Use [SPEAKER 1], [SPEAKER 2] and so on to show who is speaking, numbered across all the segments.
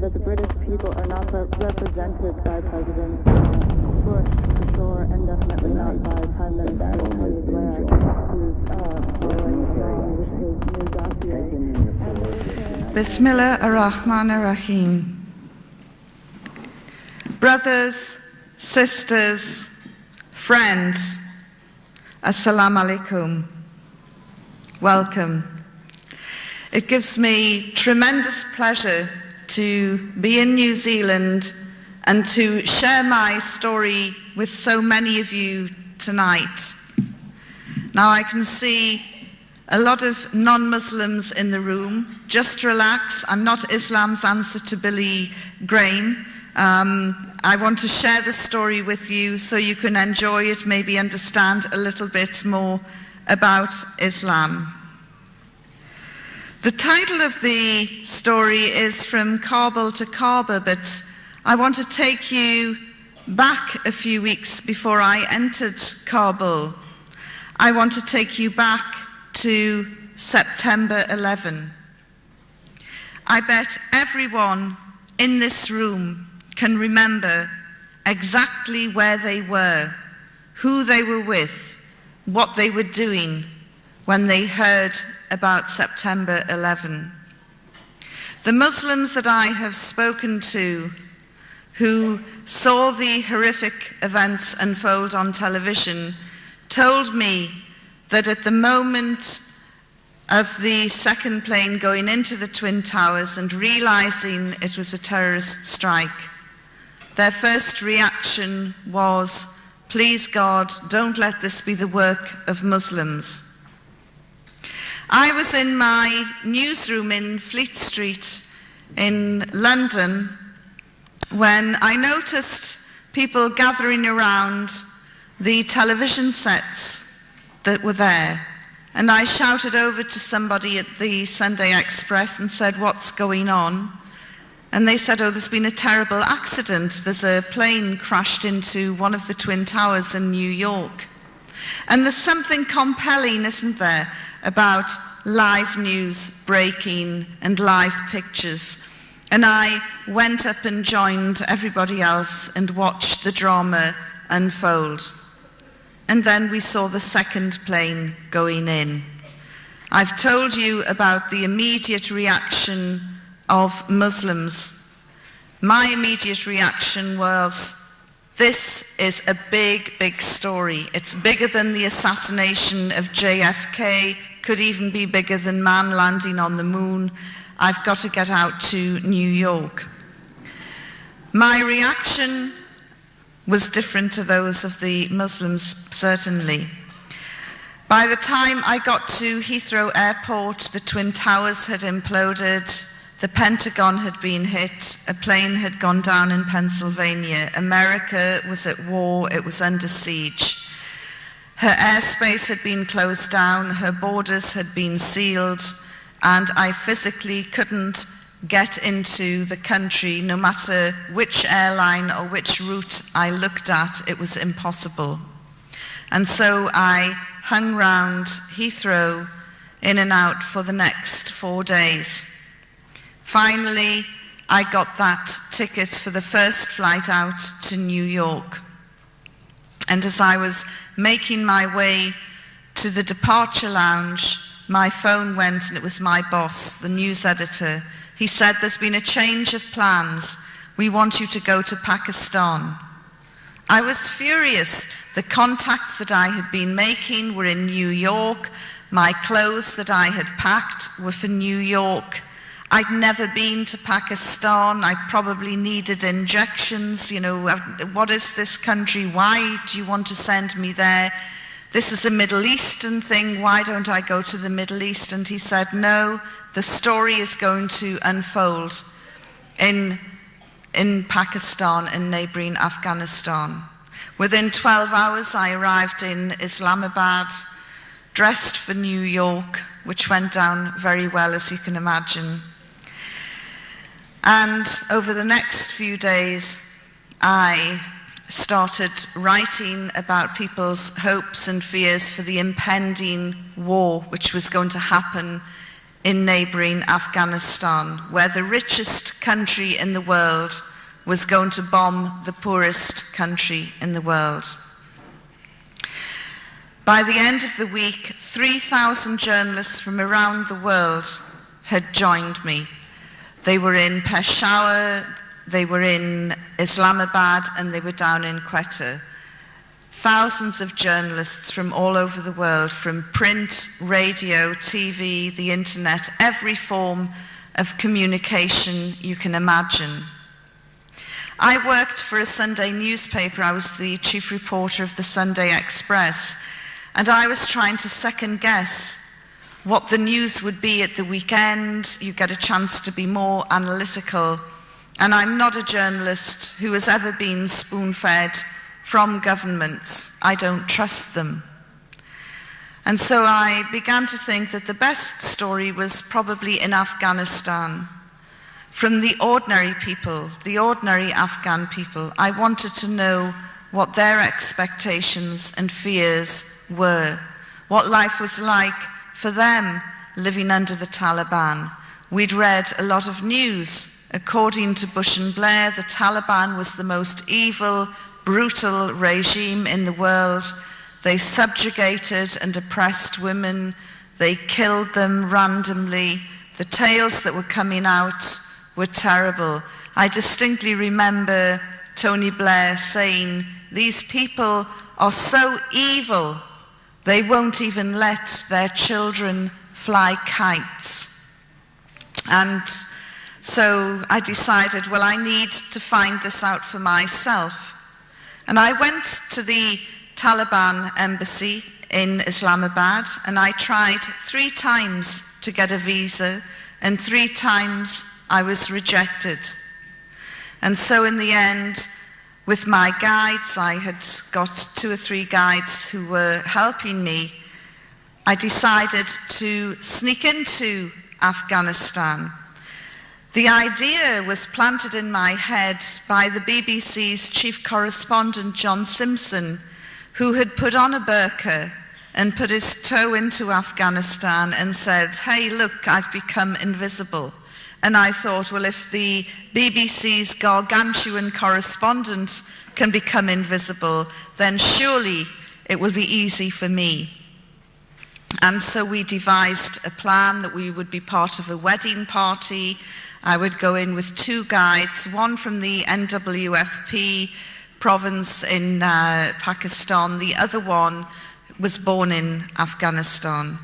[SPEAKER 1] that the British people are not represented by President Bush, for sure, and definitely not by Prime Minister Tony Blair, who's following along with his new dossier.
[SPEAKER 2] Bismillah ar-Rahman ar-Rahim. Brothers, sisters, friends, Assalamu alaikum. Welcome. It gives me tremendous pleasure to be in New Zealand and to share my story with so many of you tonight. Now I can see a lot of non-Muslims in the room. Just relax, I'm not Islam's answer to Billy Graham. I want to share the story with you so you can enjoy it, maybe understand a little bit more about Islam. The title of the story is From Kabul to Kaaba, but I want to take you back a few weeks before I entered Kabul. I want to take you back to September 11. I bet everyone in this room can remember exactly where they were, who they were with, what they were doing when they heard about September 11. The Muslims that I have spoken to who saw the horrific events unfold on television told me that at the moment of the second plane going into the Twin Towers and realizing it was a terrorist strike, their first reaction was, please God, don't let this be the work of Muslims. I was in my newsroom in Fleet Street in London when I noticed people gathering around the television sets that were there. And I shouted over to somebody at the Sunday Express and said, what's going on? And they said, oh, there's been a terrible accident. There's a plane crashed into one of the Twin Towers in New York. And there's something compelling, isn't there, about live news breaking and live pictures. And I went up and joined everybody else and watched the drama unfold. And then we saw the second plane going in. I've told you about the immediate reaction of Muslims. My immediate reaction was, this is a big, big story. It's bigger than the assassination of JFK, could even be bigger than man landing on the moon. I've got to get out to New York. My reaction was different to those of the Muslims, certainly. By the time I got to Heathrow Airport, the Twin Towers had imploded, the Pentagon had been hit, a plane had gone down in Pennsylvania. America was at war, it was under siege. Her airspace had been closed down, her borders had been sealed, and I physically couldn't get into the country. No matter which airline or which route I looked at, it was impossible. And so I hung round Heathrow in and out for the next 4 days. Finally, I got that ticket for the first flight out to New York. And as I was making my way to the departure lounge, my phone went and it was my boss, the news editor. He said, there's been a change of plans. We want you to go to Pakistan. I was furious. The contacts that I had been making were in New York. My clothes that I had packed were for New York. I'd never been to Pakistan. I probably needed injections. You know, what is this country? Why do you want to send me there? This is a Middle Eastern thing. Why don't I go to the Middle East? And he said, no, the story is going to unfold in Pakistan and neighboring Afghanistan. Within 12 hours, I arrived in Islamabad, dressed for New York, which went down very well, as you can imagine. And over the next few days, I started writing about people's hopes and fears for the impending war which was going to happen in neighboring Afghanistan, where the richest country in the world was going to bomb the poorest country in the world. By the end of the week, 3,000 journalists from around the world had joined me. They were in Peshawar, they were in Islamabad, and they were down in Quetta. Thousands of journalists from all over the world, from print, radio, TV, the internet, every form of communication you can imagine. I worked for a Sunday newspaper. I was the chief reporter of the Sunday Express, and I was trying to second guess what the news would be at the weekend. You get a chance to be more analytical. And I'm not a journalist who has ever been spoon-fed from governments. I don't trust them. And so I began to think that the best story was probably in Afghanistan. From the ordinary people, the ordinary Afghan people, I wanted to know what their expectations and fears were, what life was like for them living under the Taliban. We'd read a lot of news. According to Bush and Blair, the Taliban was the most evil, brutal regime in the world. They subjugated and oppressed women. They killed them randomly. The tales that were coming out were terrible. I distinctly remember Tony Blair saying, "These people are so evil, they won't even let their children fly kites." And so I decided, well, I need to find this out for myself. And I went to the Taliban embassy in Islamabad, and I tried 3 times to get a visa, and 3 times I was rejected. And so in the end, with my guides, I had got 2 or 3 guides who were helping me, I decided to sneak into Afghanistan. The idea was planted in my head by the BBC's chief correspondent, John Simpson, who had put on a burqa and put his toe into Afghanistan and said, "Hey, look, I've become invisible." And I thought, well, if the BBC's gargantuan correspondent can become invisible, then surely it will be easy for me. And so we devised a plan that we would be part of a wedding party. I would go in with 2 guides, one from the NWFP province in Pakistan, the other one was born in Afghanistan.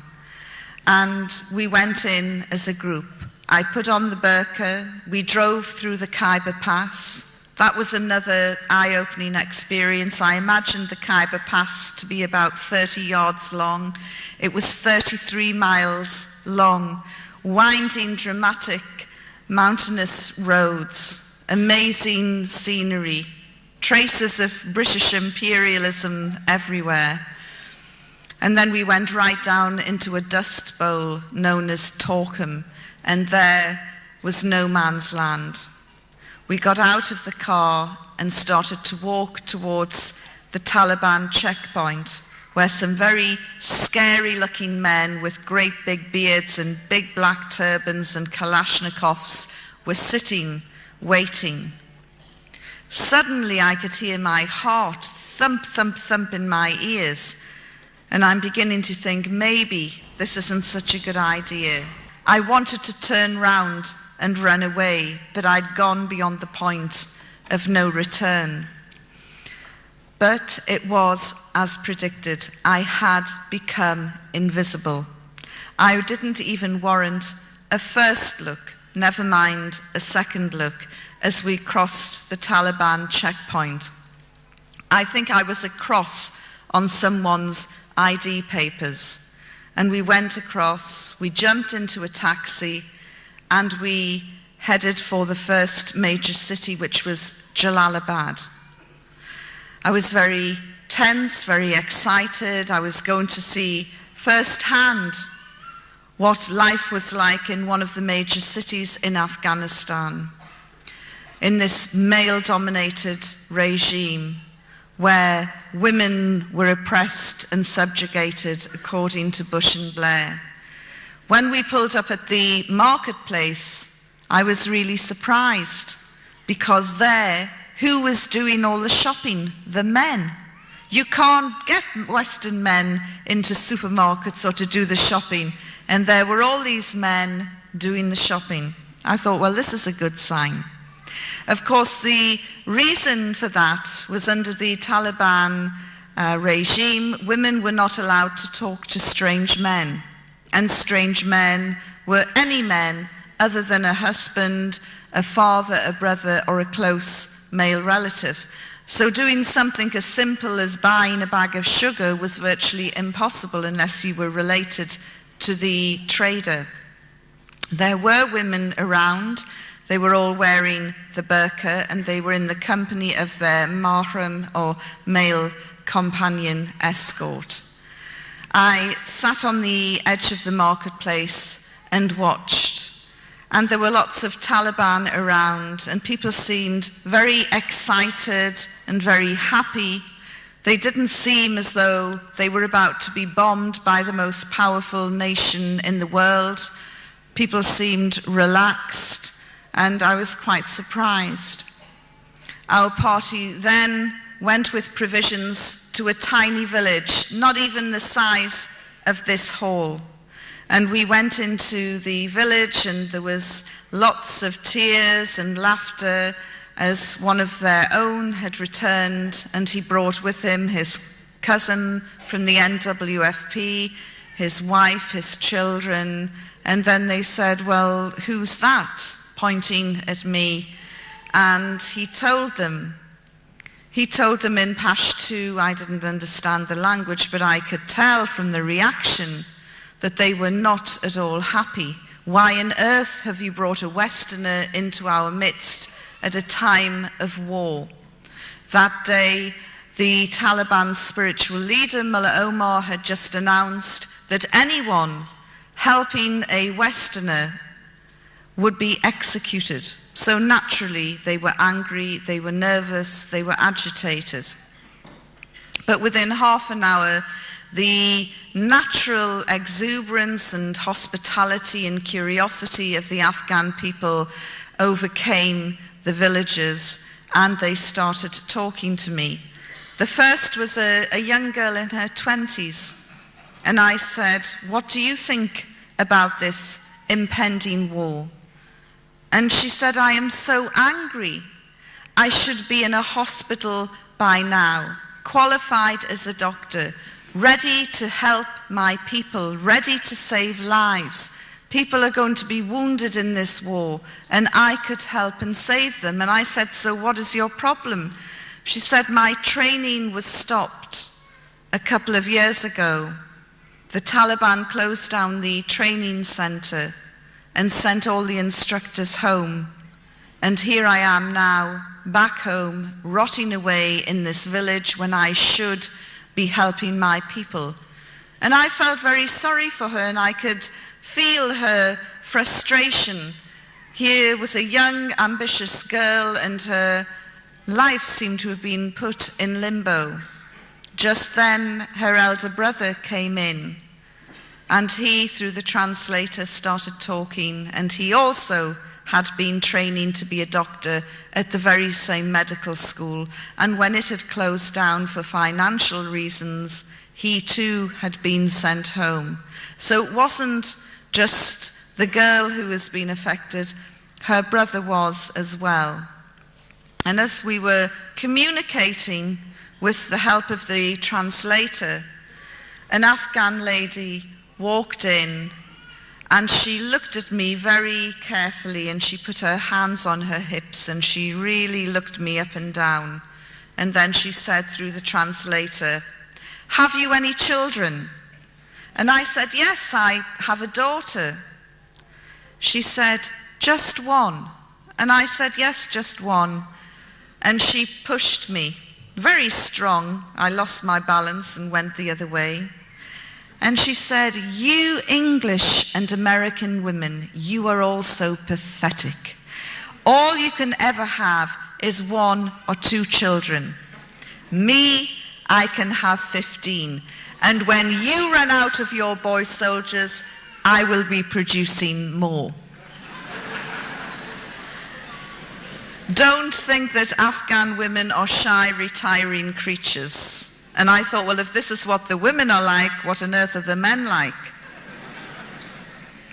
[SPEAKER 2] And we went in as a group. I put on the burqa, we drove through the Khyber Pass. That was another eye-opening experience. I imagined the Khyber Pass to be about 30 yards long. It was 33 miles long, winding, dramatic, mountainous roads, amazing scenery, traces of British imperialism everywhere. And then we went right down into a dust bowl known as Torkham, and there was no man's land. We got out of the car and started to walk towards the Taliban checkpoint, where some very scary-looking men with great big beards and big black turbans and Kalashnikovs were sitting, waiting. Suddenly I could hear my heart thump, thump, thump in my ears, and I'm beginning to think maybe this isn't such a good idea. I wanted to turn round and run away, but I'd gone beyond the point of no return. But it was as predicted. I had become invisible. I didn't even warrant a first look, never mind a second look, as we crossed the Taliban checkpoint. I think I was a cross on someone's ID papers. And we went across, we jumped into a taxi, and we headed for the first major city, which was Jalalabad. I was very tense, very excited. I was going to see firsthand what life was like in one of the major cities in Afghanistan, in this male-dominated regime where women were oppressed and subjugated according to Bush and Blair, When we pulled up at the marketplace, I was really surprised, because there, who was doing all the shopping? The men. You can't get Western men into supermarkets or to do the shopping. And there were all these men doing the shopping. I thought, well, this is a good sign. Of course, the reason for that was under the Taliban regime, women were not allowed to talk to strange men. And strange men were any men other than a husband, a father, a brother, or a close male relative. So doing something as simple as buying a bag of sugar was virtually impossible unless you were related to the trader. There were women around. They were all wearing the burqa, and they were in the company of their mahram, or male companion escort. I sat on the edge of the marketplace and watched. And there were lots of Taliban around, and people seemed very excited and very happy. They didn't seem as though they were about to be bombed by the most powerful nation in the world. People seemed relaxed, and I was quite surprised. Our party then went with provisions to a tiny village, not even the size of this hall. And we went into the village, and there was lots of tears and laughter as one of their own had returned, and he brought with him his cousin from the NWFP, his wife, his children. And then they said, well, who's that? Pointing at me. And he told them in Pashto. I didn't understand the language, but I could tell from the reaction that they were not at all happy. Why on earth have you brought a Westerner into our midst at a time of war? That day, the Taliban spiritual leader, Mulla Omar, had just announced that anyone helping a Westerner would be executed. So naturally, they were angry, they were nervous, they were agitated. But within half an hour, the natural exuberance and hospitality and curiosity of the Afghan people overcame the villagers, and they started talking to me. The first was a young girl in her 20s, and I said, what do you think about this impending war? And she said, I am so angry. I should be in a hospital by now, qualified as a doctor, ready to help my people, ready to save lives. People are going to be wounded in this war, and I could help and save them. And I said, so what is your problem? She said, my training was stopped a couple of years ago. The Taliban closed down the training center and sent all the instructors home. And here I am now, back home, rotting away in this village when I should be helping my people. And I felt very sorry for her, and I could feel her frustration. Here was a young, ambitious girl, and her life seemed to have been put in limbo. Just then, her elder brother came in, and he, through the translator, started talking, and he also had been training to be a doctor at the very same medical school. And when it had closed down for financial reasons, he too had been sent home. So it wasn't just the girl who was being affected, her brother was as well. And as we were communicating with the help of the translator, an Afghan lady walked in, and she looked at me very carefully, and she put her hands on her hips, and she really looked me up and down. And then she said through the translator, have you any children? And I said, yes, I have a daughter. She said, just one? And I said, yes, just one. And she pushed me, very strong. I lost my balance and went the other way. And she said, you English and American women, you are all so pathetic. All you can ever have is 1 or 2 children. Me, I can have 15. And when you run out of your boy soldiers, I will be producing more. Don't think that Afghan women are shy, retiring creatures. And I thought, well, if this is what the women are like, what on earth are the men like?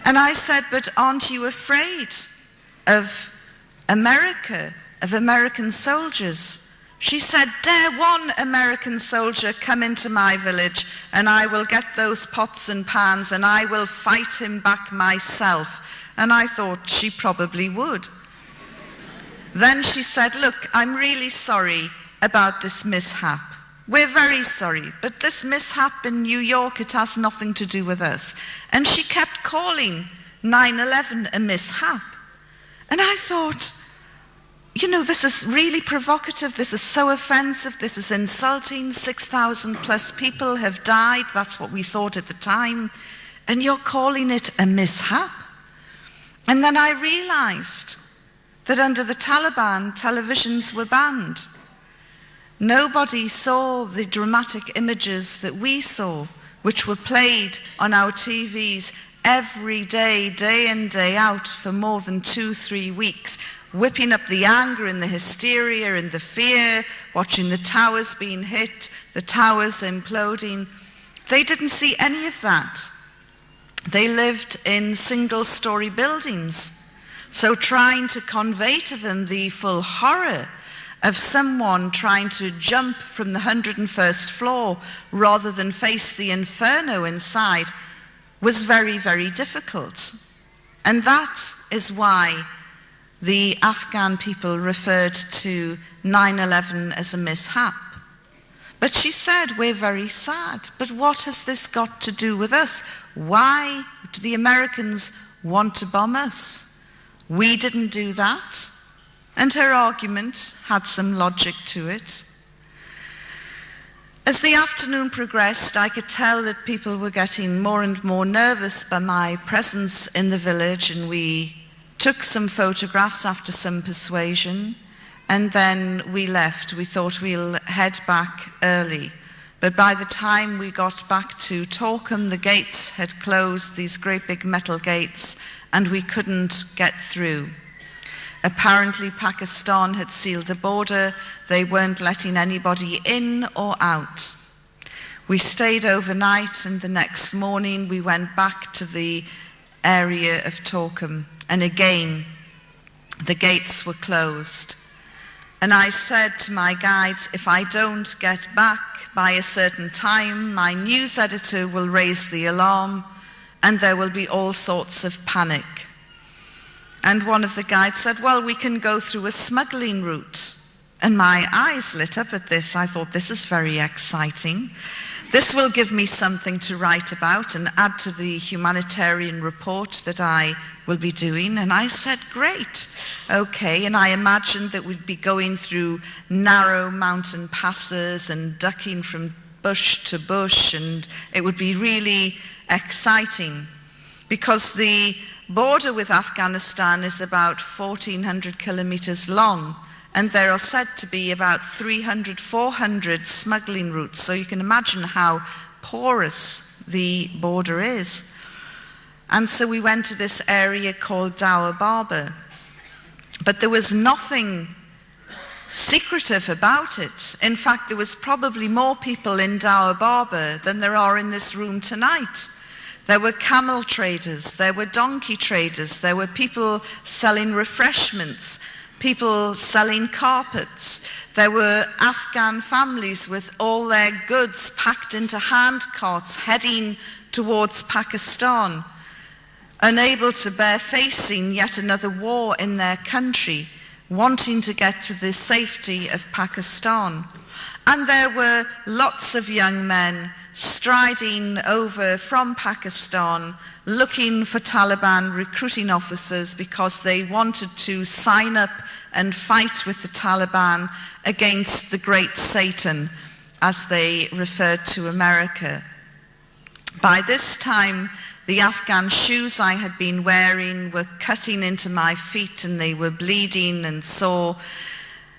[SPEAKER 2] And I said, but aren't you afraid of America, of American soldiers? She said, dare one American soldier come into my village and I will get those pots and pans and I will fight him back myself. And I thought she probably would. Then she said, look, I'm really sorry about this mishap. We're very sorry, but this mishap in New York, it has nothing to do with us. And she kept calling 9/11 a mishap. And I thought, you know, this is really provocative, this is so offensive, this is insulting, 6,000 plus people have died, that's what we thought at the time, and you're calling it a mishap? And then I realized that under the Taliban, televisions were banned. Nobody saw the dramatic images that we saw, which were played on our TVs every day, day in, day out, for more than 2-3 weeks, whipping up the anger and the hysteria and the fear, watching the towers being hit, the towers imploding. They didn't see any of that. They lived in single-story buildings. So trying to convey to them the full horror of someone trying to jump from the 101st floor rather than face the inferno inside was very, very difficult. And that is why the Afghan people referred to 9/11 as a mishap. But she said, we're very sad. But what has this got to do with us? Why do the Americans want to bomb us? We didn't do that. And her argument had some logic to it. As the afternoon progressed, I could tell that people were getting more and more nervous by my presence in the village, and we took some photographs after some persuasion, and then we left. We thought we'll head back early. But by the time we got back to Torkham, the gates had closed, these great big metal gates, and we couldn't get through. Apparently Pakistan had sealed the border. They weren't letting anybody in or out. We stayed overnight, and the next morning we went back to the area of Torkham, and again the gates were closed. And I said to my guides, if I don't get back by a certain time, my news editor will raise the alarm and there will be all sorts of panic. And one of the guides said, well, we can go through a smuggling route. And my eyes lit up at this. I thought, this is very exciting. This will give me something to write about and add to the humanitarian report that I will be doing. And I said, great, okay. And I imagined that we'd be going through narrow mountain passes and ducking from bush to bush, and it would be really exciting because the border with Afghanistan is about 1,400 kilometers long, and there are said to be about 300, 400 smuggling routes. So you can imagine how porous the border is. And so we went to this area called Dawah Baba. But there was nothing secretive about it. In fact, there was probably more people in Dawah Baba than there are in this room tonight. There were camel traders, there were donkey traders, there were people selling refreshments, people selling carpets. There were Afghan families with all their goods packed into hand carts heading towards Pakistan, unable to bear facing yet another war in their country, wanting to get to the safety of Pakistan. And there were lots of young men striding over from Pakistan, looking for Taliban recruiting officers because they wanted to sign up and fight with the Taliban against the Great Satan, as they referred to America. By this time, the Afghan shoes I had been wearing were cutting into my feet and they were bleeding and sore.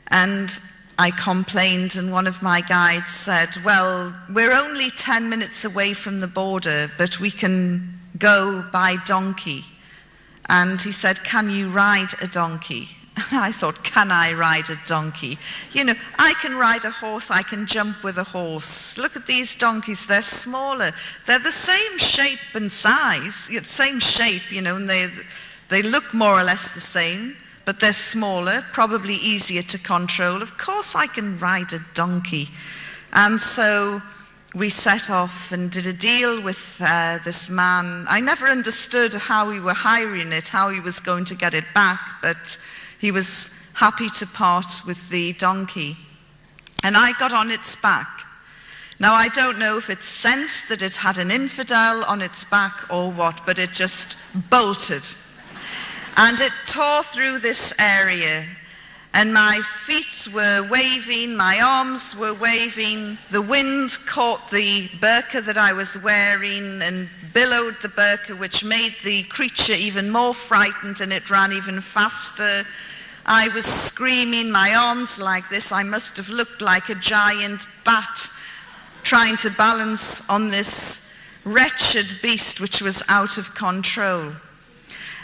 [SPEAKER 2] And I complained, and one of my guides said, well, we're only 10 minutes away from the border, but we can go by donkey. And he said, "Can you ride a donkey?" And I thought, can I ride a donkey? You know, I can ride a horse, I can jump with a horse. Look at these donkeys, they're smaller. They're the same shape and size, same shape, you know, and they look more or less the same, but they're smaller, probably easier to control. Of course I can ride a donkey. And so we set off and did a deal with this man. I never understood how we were hiring it, how he was going to get it back, but he was happy to part with the donkey. And I got on its back. Now, I don't know if it sensed that it had an infidel on its back or what, but it just bolted. And it tore through this area. And my feet were waving, my arms were waving. The wind caught the burqa that I was wearing and billowed the burqa, which made the creature even more frightened, and it ran even faster. I was screaming, my arms like this. I must have looked like a giant bat trying to balance on this wretched beast which was out of control.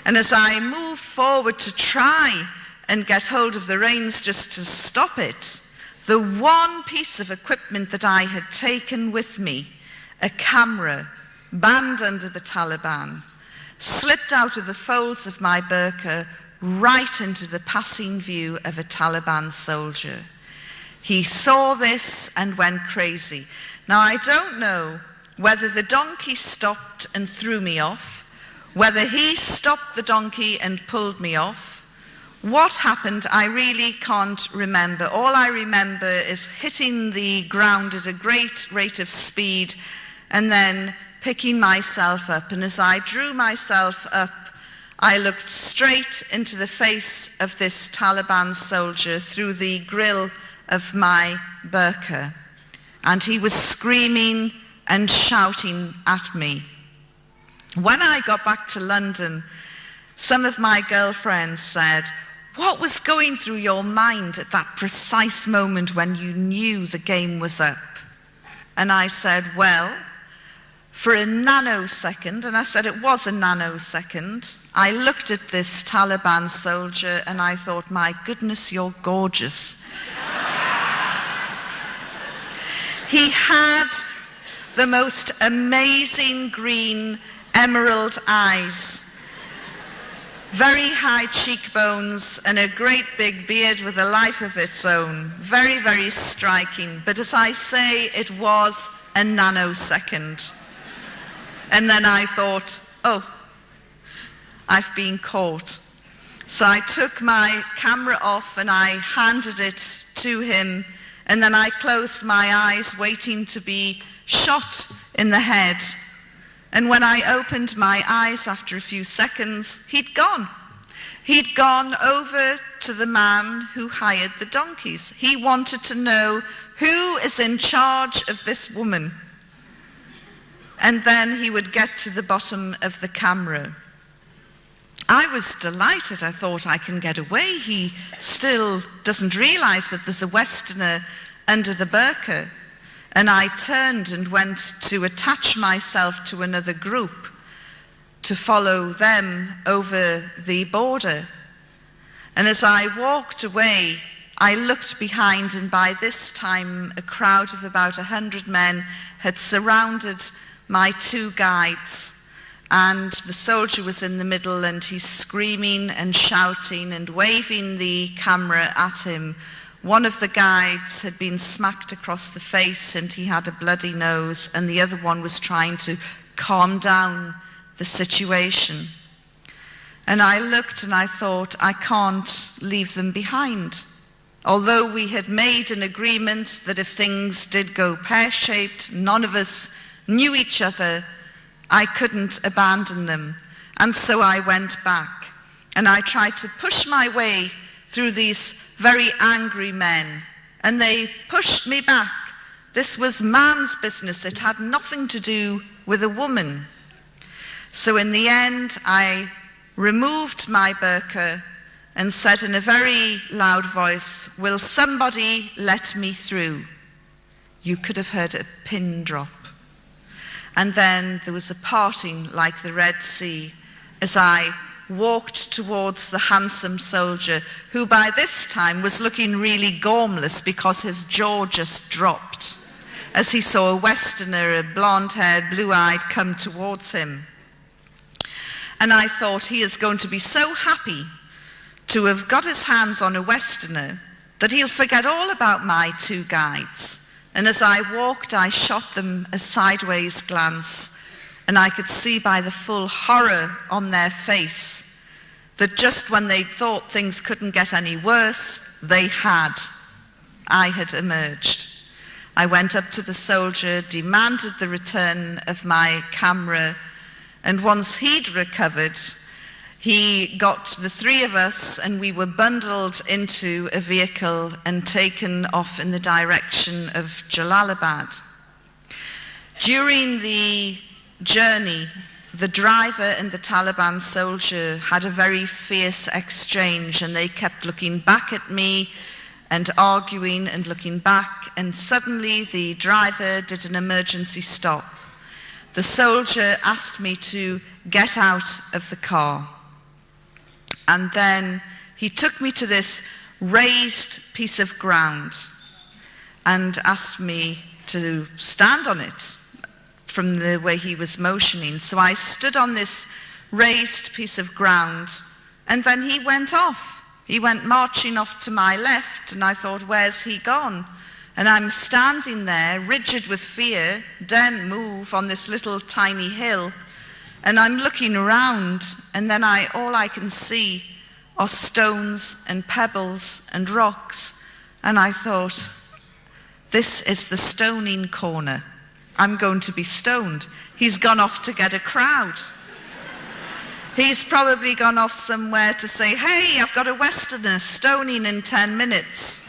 [SPEAKER 2] And as I moved forward to try and get hold of the reins just to stop it, the one piece of equipment that I had taken with me, a camera banned under the Taliban, slipped out of the folds of my burqa right into the passing view of a Taliban soldier. He saw this and went crazy. Now, I don't know whether the donkey stopped and threw me off, whether he stopped the donkey and pulled me off. What happened, I really can't remember. All I remember is hitting the ground at a great rate of speed and then picking myself up. And as I drew myself up, I looked straight into the face of this Taliban soldier through the grill of my burqa. And he was screaming and shouting at me. When I got back to London, some of my girlfriends said, "What was going through your mind at that precise moment when you knew the game was up?" And I said, well, for a nanosecond, and I said it was a nanosecond, I looked at this Taliban soldier and I thought, my goodness, you're gorgeous. He had the most amazing green emerald eyes, very high cheekbones and a great big beard with a life of its own. Very, very striking. But as I say, it was a nanosecond. And then I thought, oh, I've been caught. So I took my camera off and I handed it to him, and then I closed my eyes waiting to be shot in the head. And when I opened my eyes after a few seconds, he'd gone. He'd gone over to the man who hired the donkeys. He wanted to know who is in charge of this woman. And then he would get to the bottom of the camera. I was delighted. I thought, I can get away. He still doesn't realize that there's a Westerner under the burqa. And I turned and went to attach myself to another group to follow them over the border. And as I walked away, I looked behind, and by this time a crowd of about 100 men had surrounded my two guides, and the soldier was in the middle, and he's screaming and shouting and waving the camera at him. One of the guides had been smacked across the face and he had a bloody nose, and the other one was trying to calm down the situation. And I looked and I thought, I can't leave them behind. Although we had made an agreement that if things did go pear-shaped, none of us knew each other, I couldn't abandon them. And so I went back and I tried to push my way through these very angry men, and they pushed me back. This was man's business. It had nothing to do with a woman. So in the end, I removed my burqa and said in a very loud voice, "Will somebody let me through?" You could have heard a pin drop. And then there was a parting like the Red Sea as I walked towards the handsome soldier, who by this time was looking really gormless because his jaw just dropped as he saw a Westerner, a blonde-haired, blue-eyed, come towards him. And I thought, he is going to be so happy to have got his hands on a Westerner that he'll forget all about my two guides. And as I walked, I shot them a sideways glance, and I could see by the full horror on their face that just when they thought things couldn't get any worse, they had. I had emerged. I went up to the soldier, demanded the return of my camera, and once he'd recovered, he got the three of us and we were bundled into a vehicle and taken off in the direction of Jalalabad. During the journey, the driver and the Taliban soldier had a very fierce exchange, and they kept looking back at me and arguing and looking back, and suddenly the driver did an emergency stop. The soldier asked me to get out of the car. And then he took me to this raised piece of ground and asked me to stand on it from the way he was motioning. So I stood on this raised piece of ground, and then he went off. He went marching off to my left, and I thought, where's he gone? And I'm standing there, rigid with fear, daren't move on this little tiny hill. And I'm looking around, and then all I can see are stones and pebbles and rocks. And I thought, this is the stoning corner. I'm going to be stoned. He's gone off to get a crowd. He's probably gone off somewhere to say, hey, I've got a Westerner stoning in 10 minutes.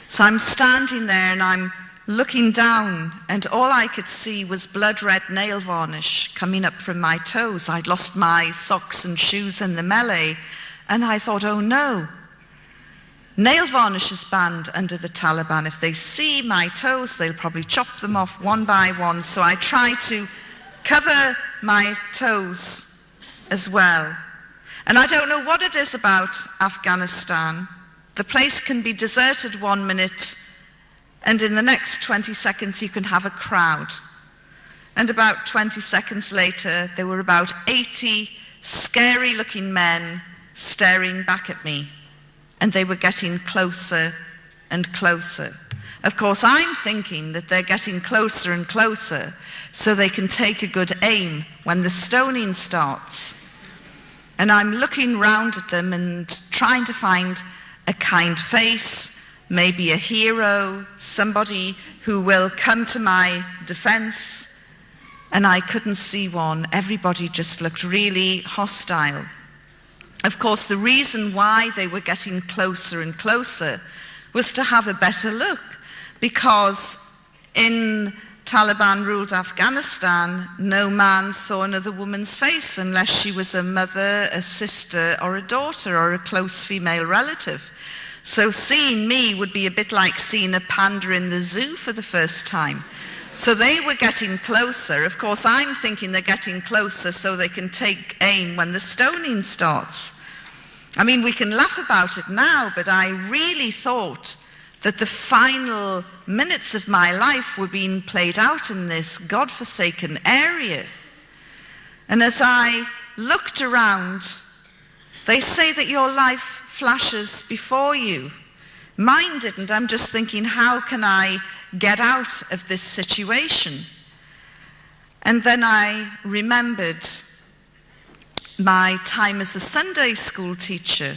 [SPEAKER 2] So I'm standing there and I'm looking down, and all I could see was blood-red nail varnish coming up from my toes. I'd lost my socks and shoes in the melee, and I thought, oh no, nail varnish is banned under the Taliban. If they see my toes, they'll probably chop them off one by one. So I tried to cover my toes as well. And I don't know what it is about Afghanistan. The place can be deserted 1 minute, and in the next 20 seconds you can have a crowd. And about 20 seconds later, there were about 80 scary-looking men staring back at me, and they were getting closer and closer. Of course, I'm thinking that they're getting closer and closer so they can take a good aim when the stoning starts. And I'm looking round at them and trying to find a kind face, maybe a hero, somebody who will come to my defense. And I couldn't see one. Everybody just looked really hostile. Of course, the reason why they were getting closer and closer was to have a better look, because in Taliban-ruled Afghanistan, no man saw another woman's face unless she was a mother, a sister, or a daughter, or a close female relative. So seeing me would be a bit like seeing a panda in the zoo for the first time. So they were getting closer. Of course, I'm thinking they're getting closer so they can take aim when the stoning starts. I mean, we can laugh about it now, but I really thought that the final minutes of my life were being played out in this godforsaken area. And as I looked around, they say that your life flashes before you. Mine didn't. I'm just thinking, how can I get out of this situation? And then I remembered my time as a Sunday school teacher,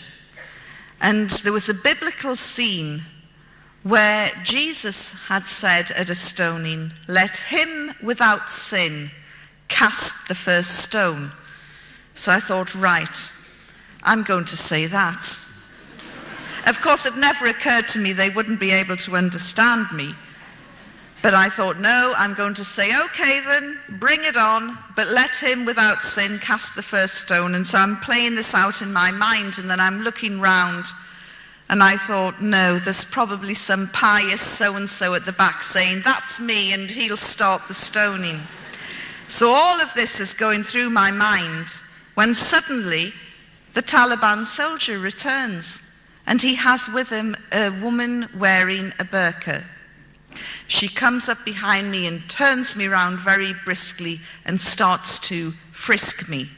[SPEAKER 2] and there was a biblical scene where Jesus had said at a stoning, "Let him without sin cast the first stone." So I thought, right, I'm going to say that. Of course, it never occurred to me they wouldn't be able to understand me. But I thought, no, I'm going to say, okay then, bring it on, but let him without sin cast the first stone. And so I'm playing this out in my mind, and then I'm looking round, And I thought, no, there's probably some pious so-and-so at the back saying, that's me, and he'll start the stoning. So all of this is going through my mind when suddenly the Taliban soldier returns, and he has with him a woman wearing a burqa. She comes up behind me and turns me round very briskly and starts to frisk me.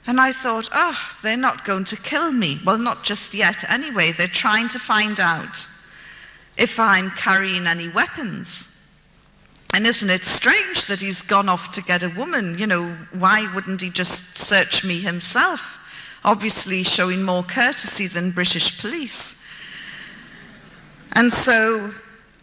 [SPEAKER 2] And I thought, oh, they're not going to kill me. Well, not just yet. Anyway, they're trying to find out if I'm carrying any weapons. And isn't it strange that he's gone off to get a woman? You know, why wouldn't he just search me himself? Obviously showing more courtesy than British police. And so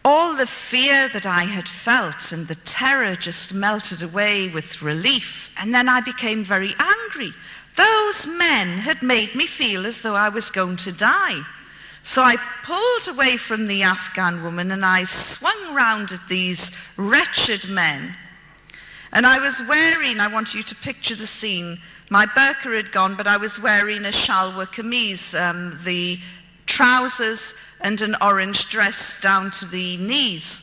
[SPEAKER 2] all the fear that I had felt and the terror just melted away with relief. And then I became very angry. Those men had made me feel as though I was going to die. So I pulled away from the Afghan woman and I swung round at these wretched men. And I was wearing, I want you to picture the scene, my burqa had gone, but I was wearing a shalwar kameez, the trousers and an orange dress down to the knees.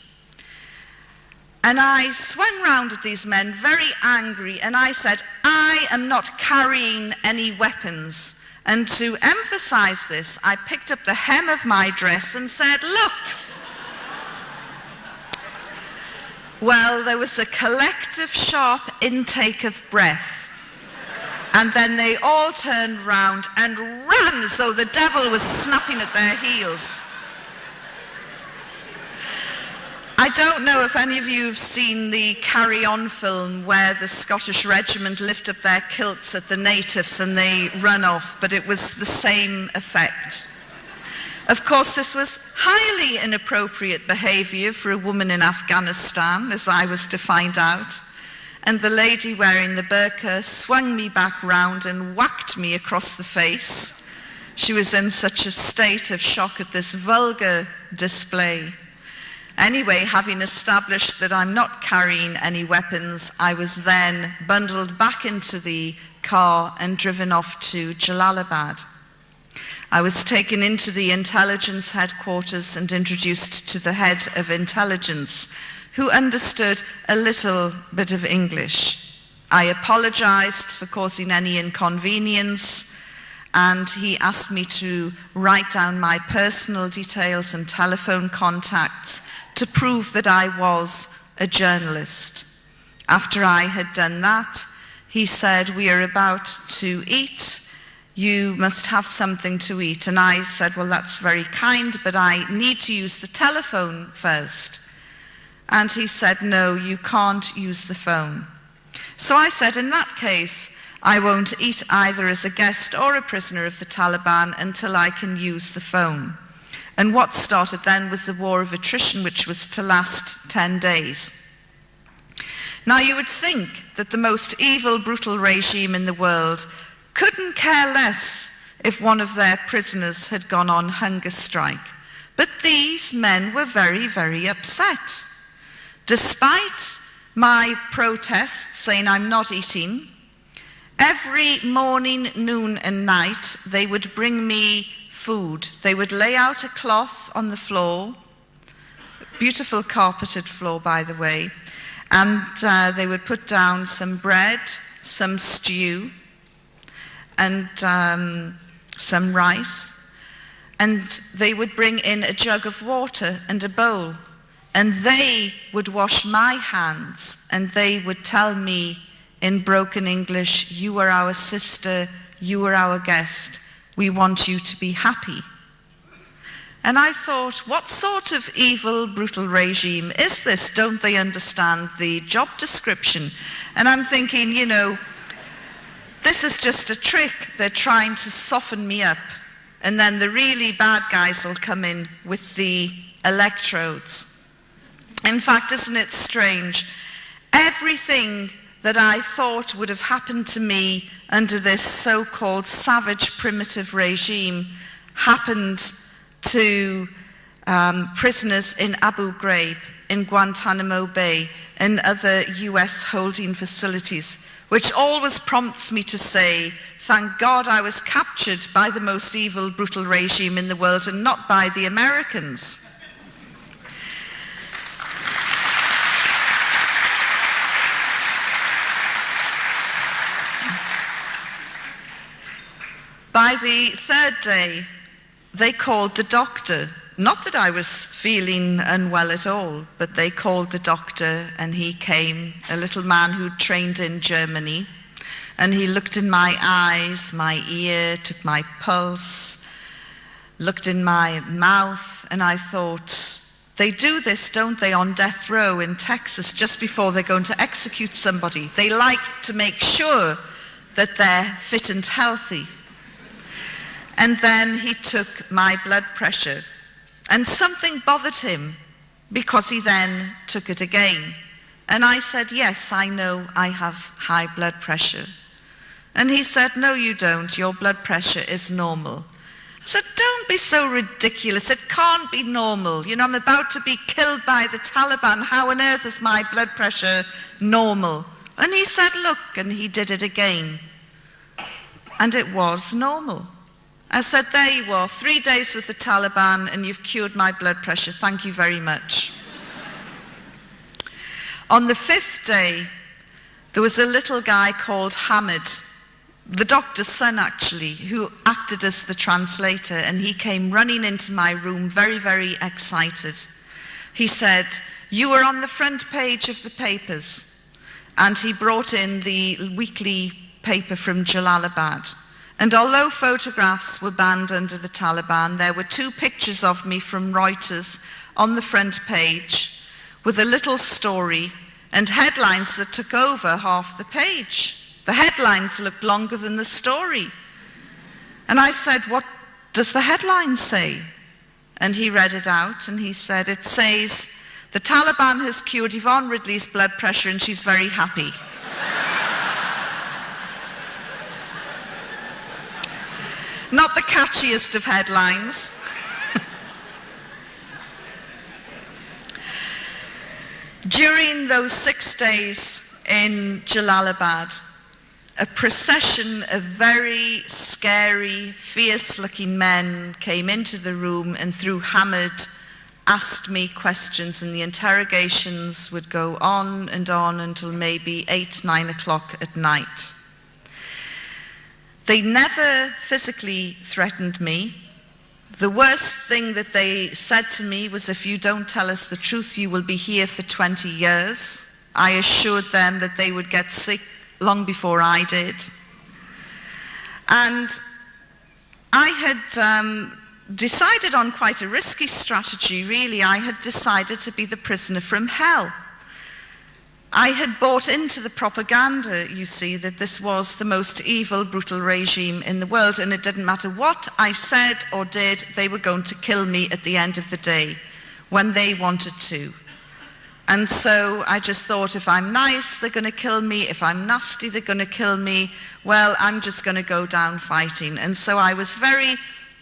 [SPEAKER 2] And I swung round at these men, very angry, and I said, I am not carrying any weapons. And to emphasize this, I picked up the hem of my dress and said, look. Well, there was a collective sharp intake of breath. And then they all turned round and ran as though the devil was snapping at their heels. I don't know if any of you have seen the Carry On film where the Scottish regiment lift up their kilts at the natives and they run off, but it was the same effect. Of course, this was highly inappropriate behavior for a woman in Afghanistan, as I was to find out. And the lady wearing the burqa swung me back round and whacked me across the face. She was in such a state of shock at this vulgar display. Anyway, having established that I'm not carrying any weapons, I was then bundled back into the car and driven off to Jalalabad. I was taken into the intelligence headquarters and introduced to the head of intelligence, who understood a little bit of English. I apologized for causing any inconvenience, and he asked me to write down my personal details and telephone contacts to prove that I was a journalist. After I had done that, he said, we are about to eat. You must have something to eat. And I said, well, that's very kind, but I need to use the telephone first. And he said, no, you can't use the phone. So I said, in that case, I won't eat either as a guest or a prisoner of the Taliban until I can use the phone. And what started then was the war of attrition, which was to last 10 days. Now, you would think that the most evil, brutal regime in the world couldn't care less if one of their prisoners had gone on hunger strike. But these men were very, very upset. Despite my protests saying I'm not eating, every morning, noon, and night, they would bring me food. They would lay out a cloth on the floor, beautiful carpeted floor, by the way, and they would put down some bread, some stew, and some rice, and they would bring in a jug of water and a bowl, and they would wash my hands, and they would tell me in broken English, you are our sister, you are our guest, we want you to be happy. And I thought, what sort of evil, brutal regime is this? Don't they understand the job description? And I'm thinking, you know, this is just a trick. They're trying to soften me up. And then the really bad guys will come in with the electrodes. In fact, isn't it strange? Everything that I thought would have happened to me under this so-called savage primitive regime happened to prisoners in Abu Ghraib, in Guantanamo Bay, and other US holding facilities, which always prompts me to say, thank God I was captured by the most evil, brutal regime in the world and not by the Americans. By the third day, they called the doctor. Not that I was feeling unwell at all, but they called the doctor and he came, a little man who'd trained in Germany, and he looked in my eyes, my ear, took my pulse, looked in my mouth, and I thought, they do this, don't they, on death row in Texas just before they're going to execute somebody. They like to make sure that they're fit and healthy. And then he took my blood pressure, and something bothered him because he then took it again. And I said, yes, I know I have high blood pressure. And he said, no, you don't. Your blood pressure is normal. I said, don't be so ridiculous. It can't be normal. You know, I'm about to be killed by the Taliban. How on earth is my blood pressure normal? And he said, look, and he did it again. And it was normal. I said, there you are, 3 days with the Taliban and you've cured my blood pressure. Thank you very much. On the 5th day, there was a little guy called Hamid, the doctor's son actually, who acted as the translator, and he came running into my room very, very excited. He said, you were on the front page of the papers. And he brought in the weekly paper from Jalalabad. And although photographs were banned under the Taliban, there were 2 pictures of me from Reuters on the front page with a little story and headlines that took over half the page. The headlines looked longer than the story. And I said, what does the headline say? And he read it out and he said, it says, the Taliban has cured Yvonne Ridley's blood pressure and she's very happy. Not the catchiest of headlines. During those 6 days in Jalalabad, a procession of very scary, fierce-looking men came into the room and through Hamid asked me questions, and the interrogations would go on until maybe 8, 9 o'clock at night. They never physically threatened me. The worst thing that they said to me was, if you don't tell us the truth, you will be here for 20 years. I assured them that they would get sick long before I did. And I had decided on quite a risky strategy, really. I had decided to be the prisoner from hell. I had bought into the propaganda, you see, that this was the most evil, brutal regime in the world, and it didn't matter what I said or did, they were going to kill me at the end of the day, when they wanted to. And so I just thought, if I'm nice, they're going to kill me. If I'm nasty, they're going to kill me. Well, I'm just going to go down fighting. And so I was very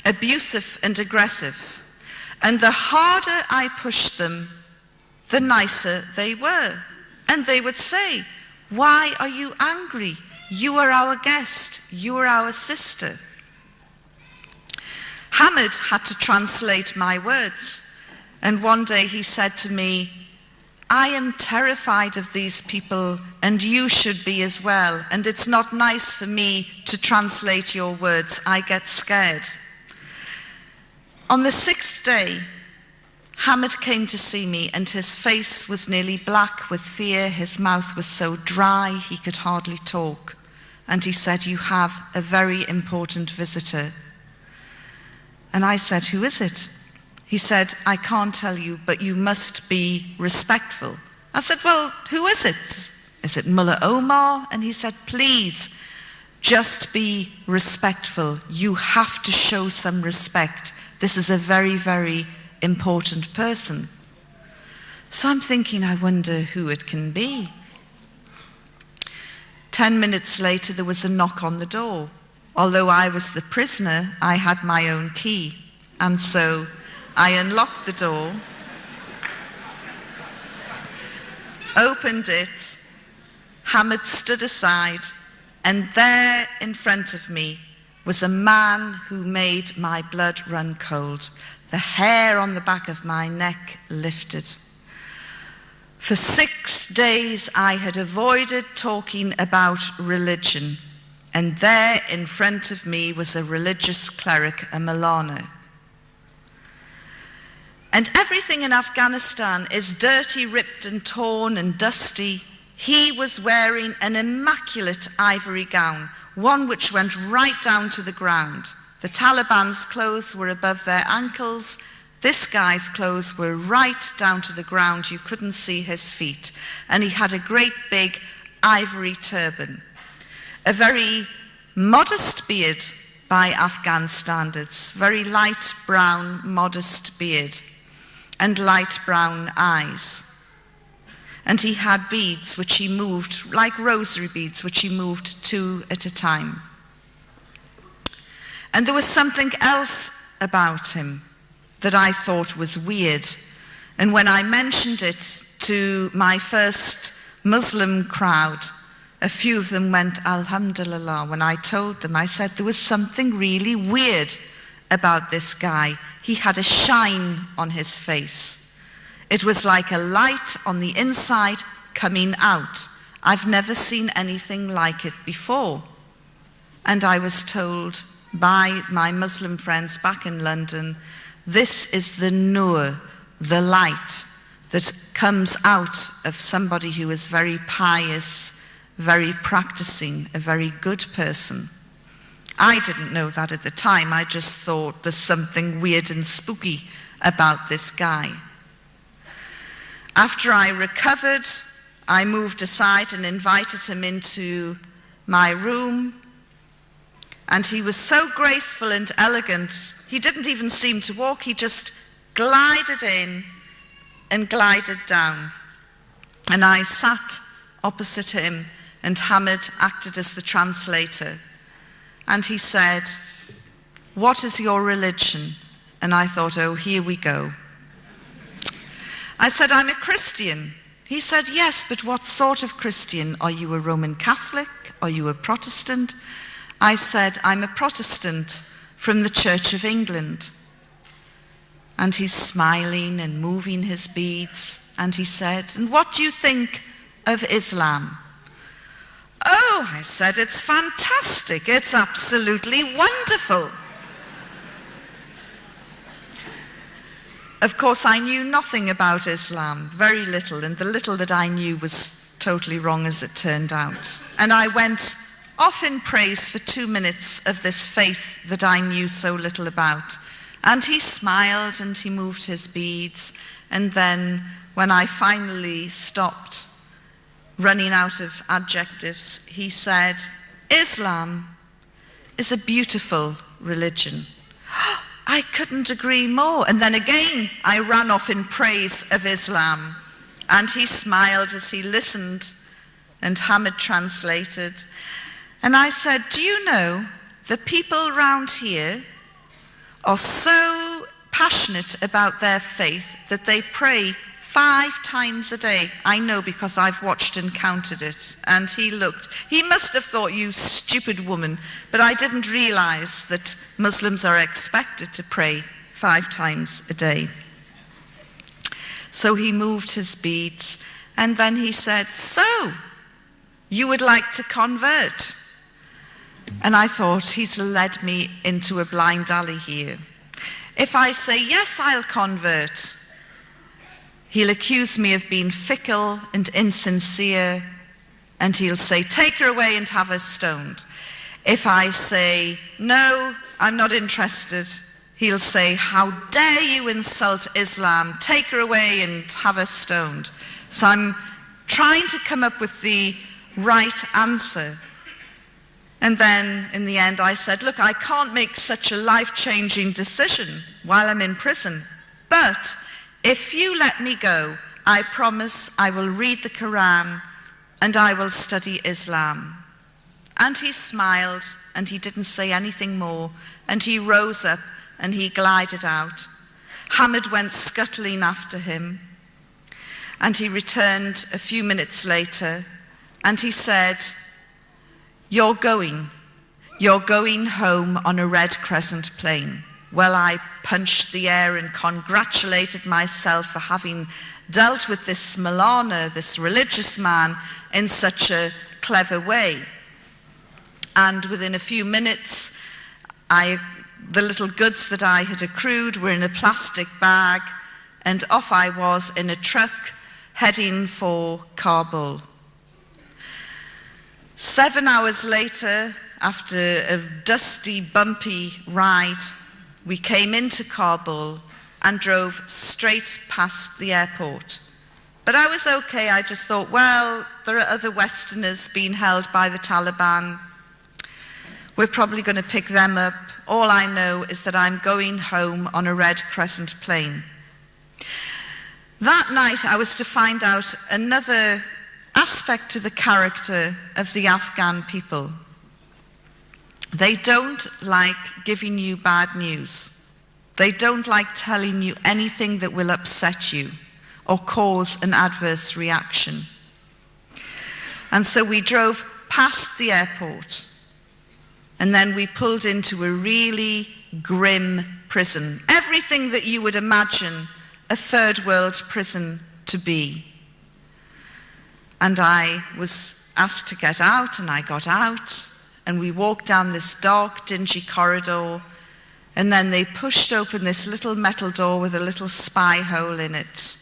[SPEAKER 2] abusive and aggressive. And the harder I pushed them, the nicer they were. And they would say, why are you angry? You are our guest. You are our sister. Hamid had to translate my words. And one day he said to me, I am terrified of these people, and you should be as well. And it's not nice for me to translate your words. I get scared. On the 6th day, Hamid came to see me, and his face was nearly black with fear. His mouth was so dry he could hardly talk. And he said, you have a very important visitor. And I said, who is it? He said, I can't tell you, but you must be respectful. I said, well, who is it? Is it Mulla Omar? And he said, please, just be respectful. You have to show some respect. This is a very, very important person. So I'm thinking, I wonder who it can be. 10 minutes later, there was a knock on the door. Although I was the prisoner, I had my own key. And so I unlocked the door, Hamid stood aside, and there in front of me was a man who made my blood run cold. The hair on the back of my neck lifted. For 6 days I had avoided talking about religion, and there in front of me was a religious cleric, a Maulana. And everything in Afghanistan is dirty, ripped and torn and dusty. He was wearing an immaculate ivory gown, one which went right down to the ground. The Taliban's clothes were above their ankles. This guy's clothes were right down to the ground. You couldn't see his feet. And he had a great big ivory turban. A very modest beard by Afghan standards, very light brown, modest beard, and light brown eyes. And he had beads which he moved, like rosary beads, which he moved 2 at a time. And there was something else about him that I thought was weird. And when I mentioned it to my first Muslim crowd, a few of them went, Alhamdulillah. When I told them, I said there was something really weird about this guy. He had a shine on his face. It was like a light on the inside coming out. I've never seen anything like it before. And I was told by my Muslim friends back in London, this is the nur, the light that comes out of somebody who is very pious, very practicing, a very good person. I didn't know that at the time. I just thought there's something weird and spooky about this guy. After I recovered, I moved aside and invited him into my room. And he was so graceful and elegant, he didn't even seem to walk. He just glided in and glided down. And I sat opposite him, and Hamid acted as the translator. And he said, "What is your religion?" And I thought, oh, here we go. I said, "I'm a Christian." He said, "Yes, but what sort of Christian? Are you a Roman Catholic? Are you a Protestant?" I said, "I'm a Protestant from the Church of England." And he's smiling and moving his beads. And he said, "And what do you think of Islam?" "Oh," I said, "it's fantastic. It's absolutely wonderful." Of course, I knew nothing about Islam, very little, and the little that I knew was totally wrong as it turned out. And I went off in praise for 2 minutes of this faith that I knew so little about. And he smiled and he moved his beads. And then when I finally stopped running out of adjectives, he said, "Islam is a beautiful religion." I couldn't agree more. And then again, I ran off in praise of Islam. And he smiled as he listened, and Hamid translated. And I said, "Do you know, the people around here are so passionate about their faith that they pray 5 times a day. I know because I've watched and counted it." And he looked. He must have thought, "You stupid woman." But I didn't realize that Muslims are expected to pray 5 times a day. So he moved his beads. And then he said, "So, you would like to convert?" And I thought, he's led me into a blind alley here. If I say, "Yes, I'll convert," he'll accuse me of being fickle and insincere, and he'll say, "Take her away and have her stoned." If I say, "No, I'm not interested," he'll say, "How dare you insult Islam? Take her away and have her stoned." So I'm trying to come up with the right answer. And then in the end I said, "Look, I can't make such a life-changing decision while I'm in prison, but if you let me go, I promise I will read the Quran and I will study Islam." And he smiled and he didn't say anything more, and he rose up and he glided out. Hamid went scuttling after him, and he returned a few minutes later, and he said, you're going home on a Red Crescent plane. Well, I punched the air and congratulated myself for having dealt with this Milana, this religious man, in such a clever way. And within a few minutes, the little goods that I had accrued were in a plastic bag, and off I was in a truck heading for Kabul. 7 hours later, after a dusty, bumpy ride, we came into Kabul and drove straight past the airport. But I was okay. I just thought, well, there are other Westerners being held by the Taliban. We're probably going to pick them up. All I know is that I'm going home on a Red Crescent plane. That night, I was to find out another aspect to the character of the Afghan people. They don't like giving you bad news. They don't like telling you anything that will upset you or cause an adverse reaction. And so we drove past the airport, and then we pulled into a really grim prison. Everything that you would imagine a third world prison to be. And I was asked to get out, and I got out, and we walked down this dark, dingy corridor, and then they pushed open this little metal door with a little spy hole in it.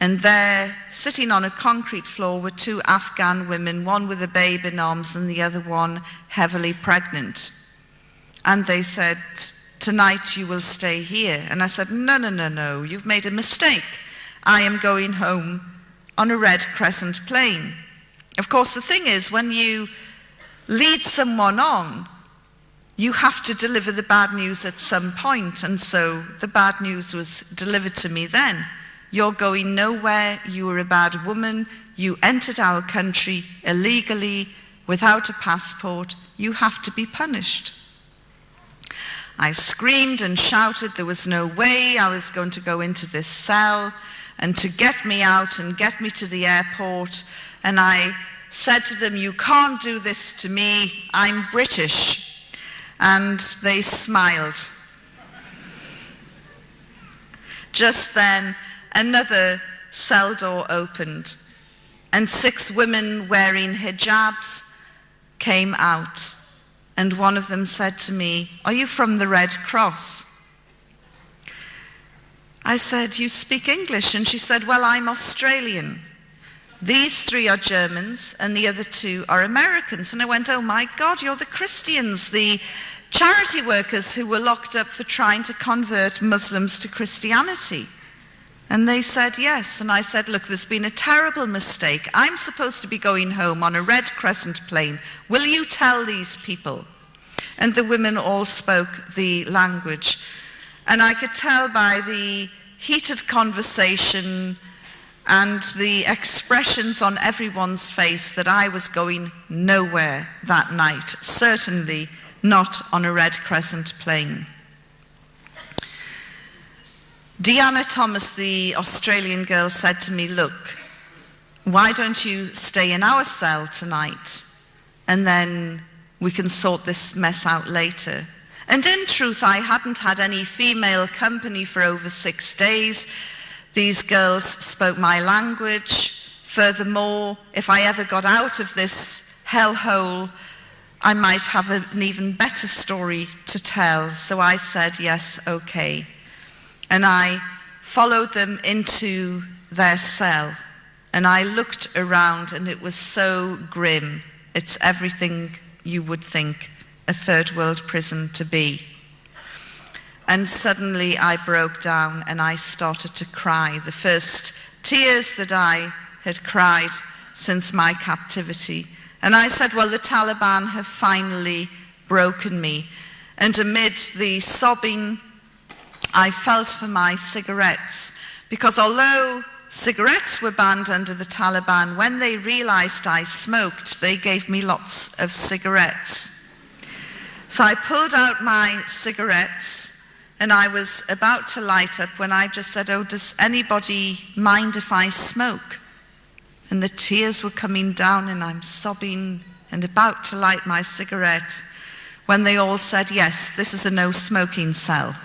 [SPEAKER 2] And there, sitting on a concrete floor, were two Afghan women, one with a babe in arms and the other one heavily pregnant. And they said, tonight you will stay here. And I said, no, you've made a mistake. I am going home on a Red Crescent plane. Of course, the thing is, when you lead someone on, you have to deliver the bad news at some point. And so the bad news was delivered to me then. You're going nowhere, you were a bad woman, you entered our country illegally, without a passport, you have to be punished. I screamed and shouted there was no way I was going to go into this cell, and to get me out and get me to the airport, and I said to them, you can't do this to me, I'm British. And they smiled. Just then, another cell door opened, and 6 women wearing hijabs came out. And one of them said to me, are you from the Red Cross? I said, you speak English? And she said, well, I'm Australian. These 3 are Germans, and the other 2 are Americans. And I went, oh my God, you're the Christians, the charity workers who were locked up for trying to convert Muslims to Christianity. And they said yes. And I said, look, there's been a terrible mistake. I'm supposed to be going home on a Red Crescent plane. Will you tell these people? And the women all spoke the language. And I could tell by the heated conversation and the expressions on everyone's face that I was going nowhere that night, certainly not on a Red Crescent plane. Deanna Thomas, the Australian girl, said to me, look, why don't you stay in our cell tonight, and then we can sort this mess out later. And in truth, I hadn't had any female company for over 6 days. These girls spoke my language. Furthermore, if I ever got out of this hellhole, I might have an even better story to tell. So I said, yes, okay. And I followed them into their cell, and I looked around, and it was so grim. It's everything you would think a third world prison to be. And suddenly I broke down and I started to cry, the first tears that I had cried since my captivity. And I said, well, the Taliban have finally broken me. And amid the sobbing, I felt for my cigarettes, because although cigarettes were banned under the Taliban, when they realized I smoked, they gave me lots of cigarettes. So I pulled out my cigarettes, and I was about to light up when I just said, oh, does anybody mind if I smoke? and the tears were coming down, and I'm sobbing and about to light my cigarette when they all said, yes, this is a no smoking cell.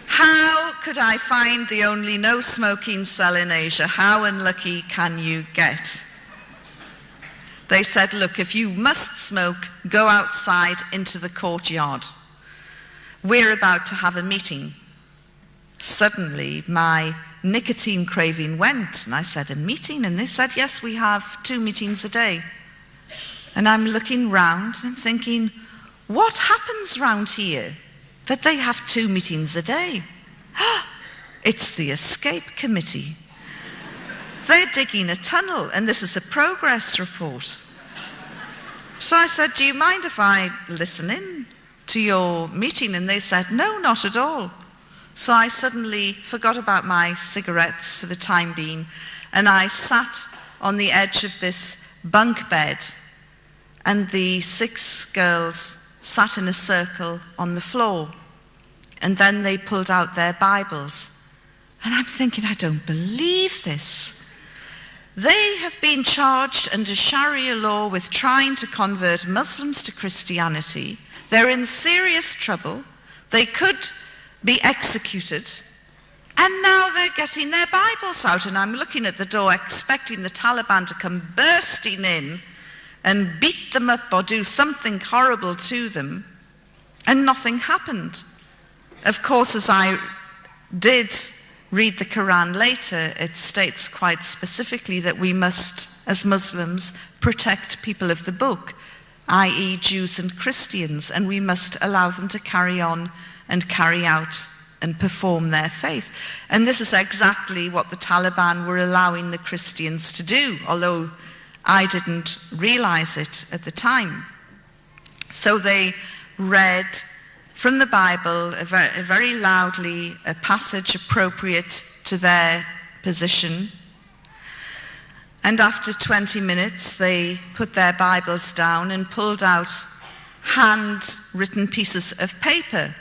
[SPEAKER 2] How could I find the only no smoking cell in Asia? How unlucky can you get? They said, look, if you must smoke, go outside into the courtyard. We're about to have a meeting. Suddenly, my nicotine craving went, and I said, a meeting? And they said, yes, we have 2 meetings a day. And I'm looking round, and I'm thinking, what happens round here that they have 2 meetings a day? It's the escape committee. They're digging a tunnel, and this is a progress report. So I said, do you mind if I listen in to your meeting? And they said, no, not at all. So I suddenly forgot about my cigarettes for the time being, and I sat on the edge of this bunk bed, and the 6 girls sat in a circle on the floor, and then they pulled out their Bibles. And I'm thinking, I don't believe this. They have been charged under Sharia law with trying to convert Muslims to Christianity. They're in serious trouble. They could be executed. And now they're getting their Bibles out. And I'm looking at the door expecting the Taliban to come bursting in and beat them up or do something horrible to them. And nothing happened. Of course, as I did read the Quran later, it states quite specifically that we must, as Muslims, protect people of the book, i.e. Jews and Christians, and we must allow them to carry on and carry out and perform their faith. And this is exactly what the Taliban were allowing the Christians to do, although I didn't realize it at the time. So they read from the Bible, very loudly, a passage appropriate to their position. And after 20 minutes, they put their Bibles down and pulled out handwritten pieces of paper.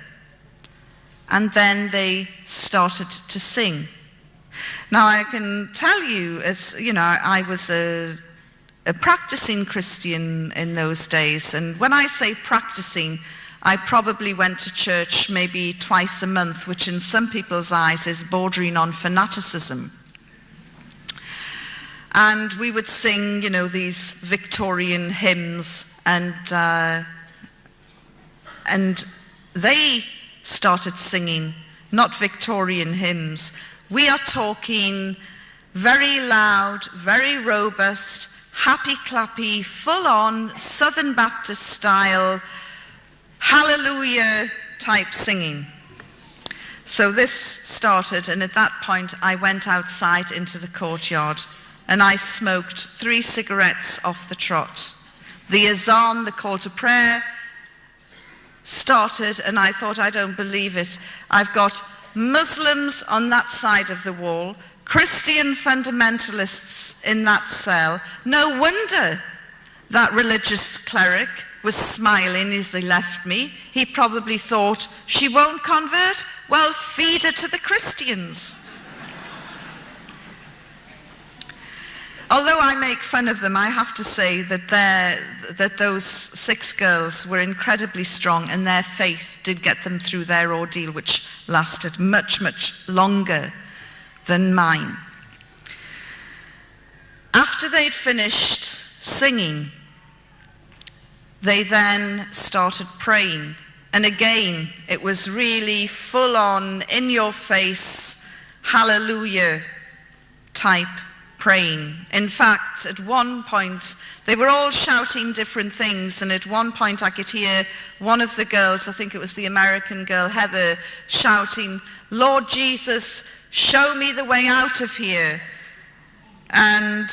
[SPEAKER 2] And then they started to sing. Now, I can tell you, as you know, I was a practicing Christian in those days. And when I say practicing, I probably went to church maybe twice a month, which in some people's eyes is bordering on fanaticism. And we would sing, you know, these Victorian hymns, and they started singing, not Victorian hymns. We are talking very loud, very robust, happy-clappy, full-on Southern Baptist style, hallelujah type singing. So this started, and at that point I went outside into the courtyard and I smoked 3 cigarettes off the trot. The azan, the call to prayer, started, and I thought, I don't believe it. I've got Muslims on that side of the wall, Christian fundamentalists in that cell. No wonder that religious cleric was smiling as he left me. He probably thought, she won't convert? Well, feed her to the Christians. Although I make fun of them, I have to say that those 6 girls were incredibly strong, and their faith did get them through their ordeal, which lasted much, much longer than mine. After they'd finished singing, they then started praying. And again, it was really full-on, in-your-face, hallelujah type praying. In fact, at one point, they were all shouting different things, and at one point I could hear one of the girls, I think it was the American girl, Heather, shouting, Lord Jesus, show me the way out of here. And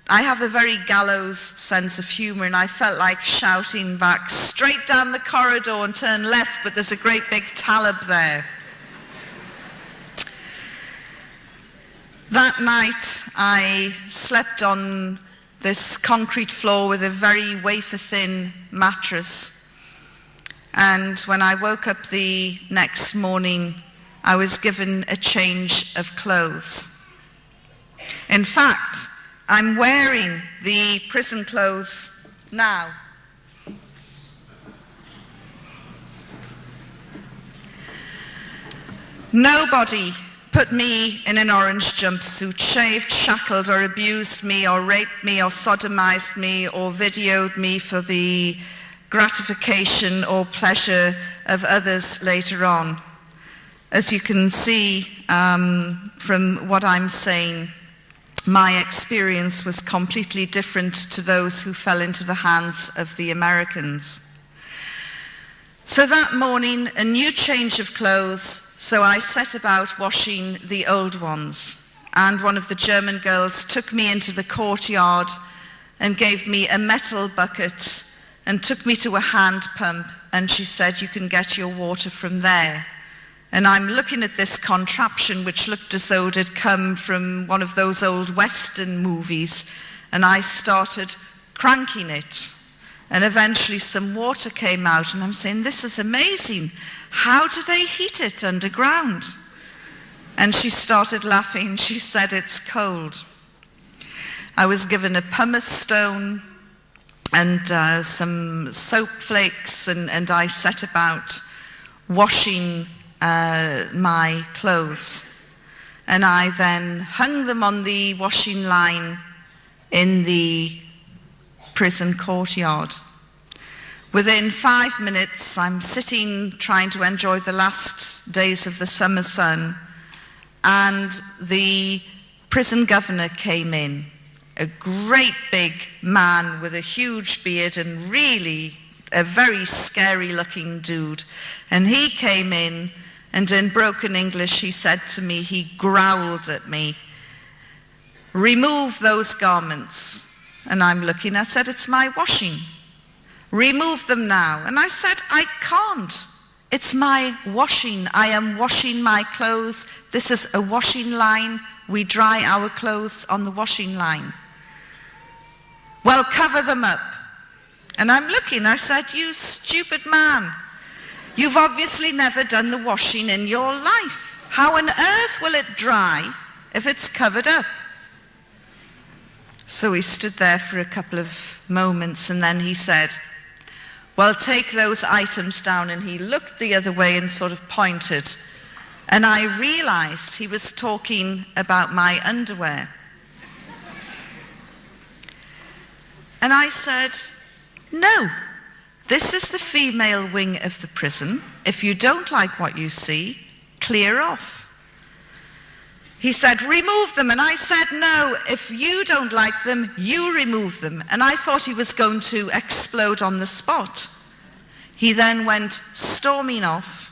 [SPEAKER 2] I have a very gallows sense of humor, and I felt like shouting back, straight down the corridor and turn left, but there's a great big Talib there. That night, I slept on this concrete floor with a very wafer-thin mattress. And when I woke up the next morning, I was given a change of clothes. In fact, I'm wearing the prison clothes now. Nobody put me in an orange jumpsuit, shaved, shackled, or abused me, or raped me, or sodomized me, or videoed me for the gratification or pleasure of others later on. As you can see from what I'm saying, my experience was completely different to those who fell into the hands of the Americans. So that morning, a new change of clothes, so I set about washing the old ones. And one of the German girls took me into the courtyard and gave me a metal bucket and took me to a hand pump, and she said, "You can get your water from there." And I'm looking at this contraption which looked as though it had come from one of those old Western movies, and I started cranking it. And eventually some water came out, and I'm saying, "This is amazing. How do they heat it underground?" And she started laughing. She said, "It's cold." I was given a pumice stone and some soap flakes, and I set about washing my clothes. And I then hung them on the washing line in the prison courtyard. Within 5 minutes, I'm sitting trying to enjoy the last days of the summer sun, and the prison governor came in, a great big man with a huge beard and really a very scary looking dude. And he came in, and in broken English he said to me, he growled at me, "Remove those garments." And I'm looking, I said, "It's my washing. Remove them now." And I said, "I can't. It's my washing. I am washing my clothes. This is a washing line. We dry our clothes on the washing line." "Well, cover them up." And I'm looking, I said, "You stupid man. You've obviously never done the washing in your life. How on earth will it dry if it's covered up?" So he stood there for a couple of moments, and then he said, "Well, take those items down." And he looked the other way and sort of pointed. And I realized he was talking about my underwear. And I said, "No, this is the female wing of the prison. If you don't like what you see, clear off." He said, "Remove them." And I said, "No, if you don't like them, you remove them." And I thought he was going to explode on the spot. He then went storming off,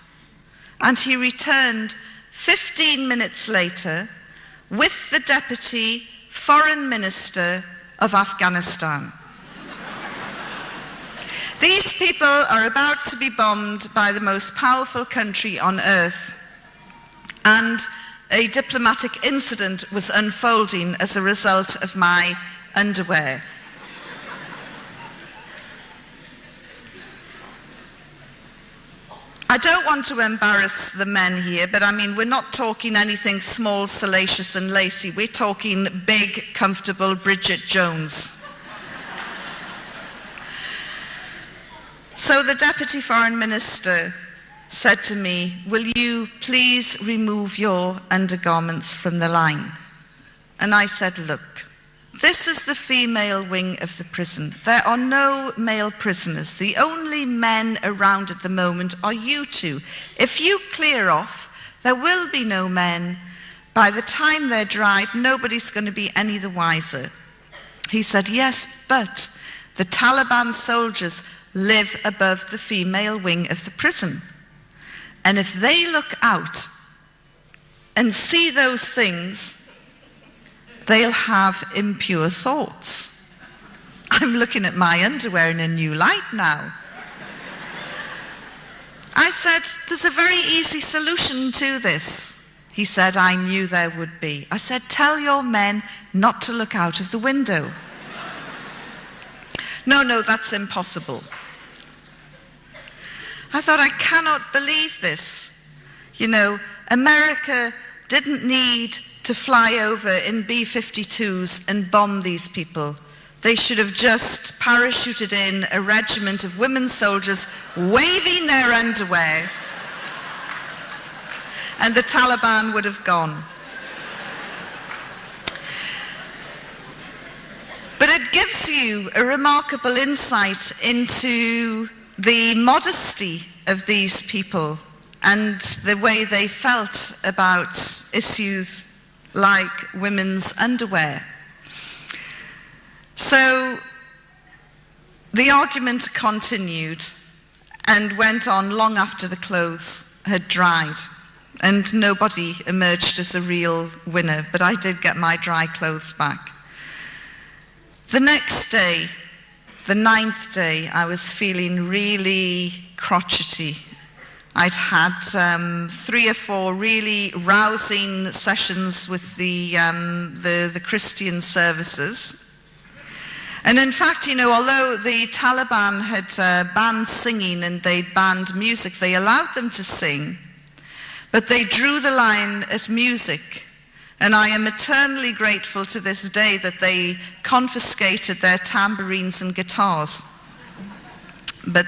[SPEAKER 2] and he returned 15 minutes later with the Deputy Foreign Minister of Afghanistan. These people are about to be bombed by the most powerful country on earth, and a diplomatic incident was unfolding as a result of my underwear. I don't want to embarrass the men here, but I mean, we're not talking anything small, salacious and lacy. We're talking big, comfortable Bridget Jones. So the Deputy Foreign Minister said to me, "Will you please remove your undergarments from the line?" And I said, "Look, this is the female wing of the prison. There are no male prisoners. The only men around at the moment are you two. If you clear off, there will be no men. By the time they're dried, nobody's going to be any the wiser." He said, "Yes, but the Taliban soldiers live above the female wing of the prison. And if they look out and see those things, they'll have impure thoughts." I'm looking at my underwear in a new light now. I said, "There's a very easy solution to this." He said, "I knew there would be." I said, "Tell your men not to look out of the window." No, that's impossible." I thought, I cannot believe this. You know, America didn't need to fly over in B-52s and bomb these people. They should have just parachuted in a regiment of women soldiers waving their underwear, and the Taliban would have gone. But it gives you a remarkable insight into the modesty of these people and the way they felt about issues like women's underwear. So the argument continued and went on long after the clothes had dried, and nobody emerged as a real winner, but I did get my dry clothes back. The next day, the 9th day, I was feeling really crotchety. I'd had 3 or 4 really rousing sessions with the Christian services. And in fact, you know, although the Taliban had banned singing and they'd banned music, they allowed them to sing, but they drew the line at music. And I am eternally grateful to this day that they confiscated their tambourines and guitars. But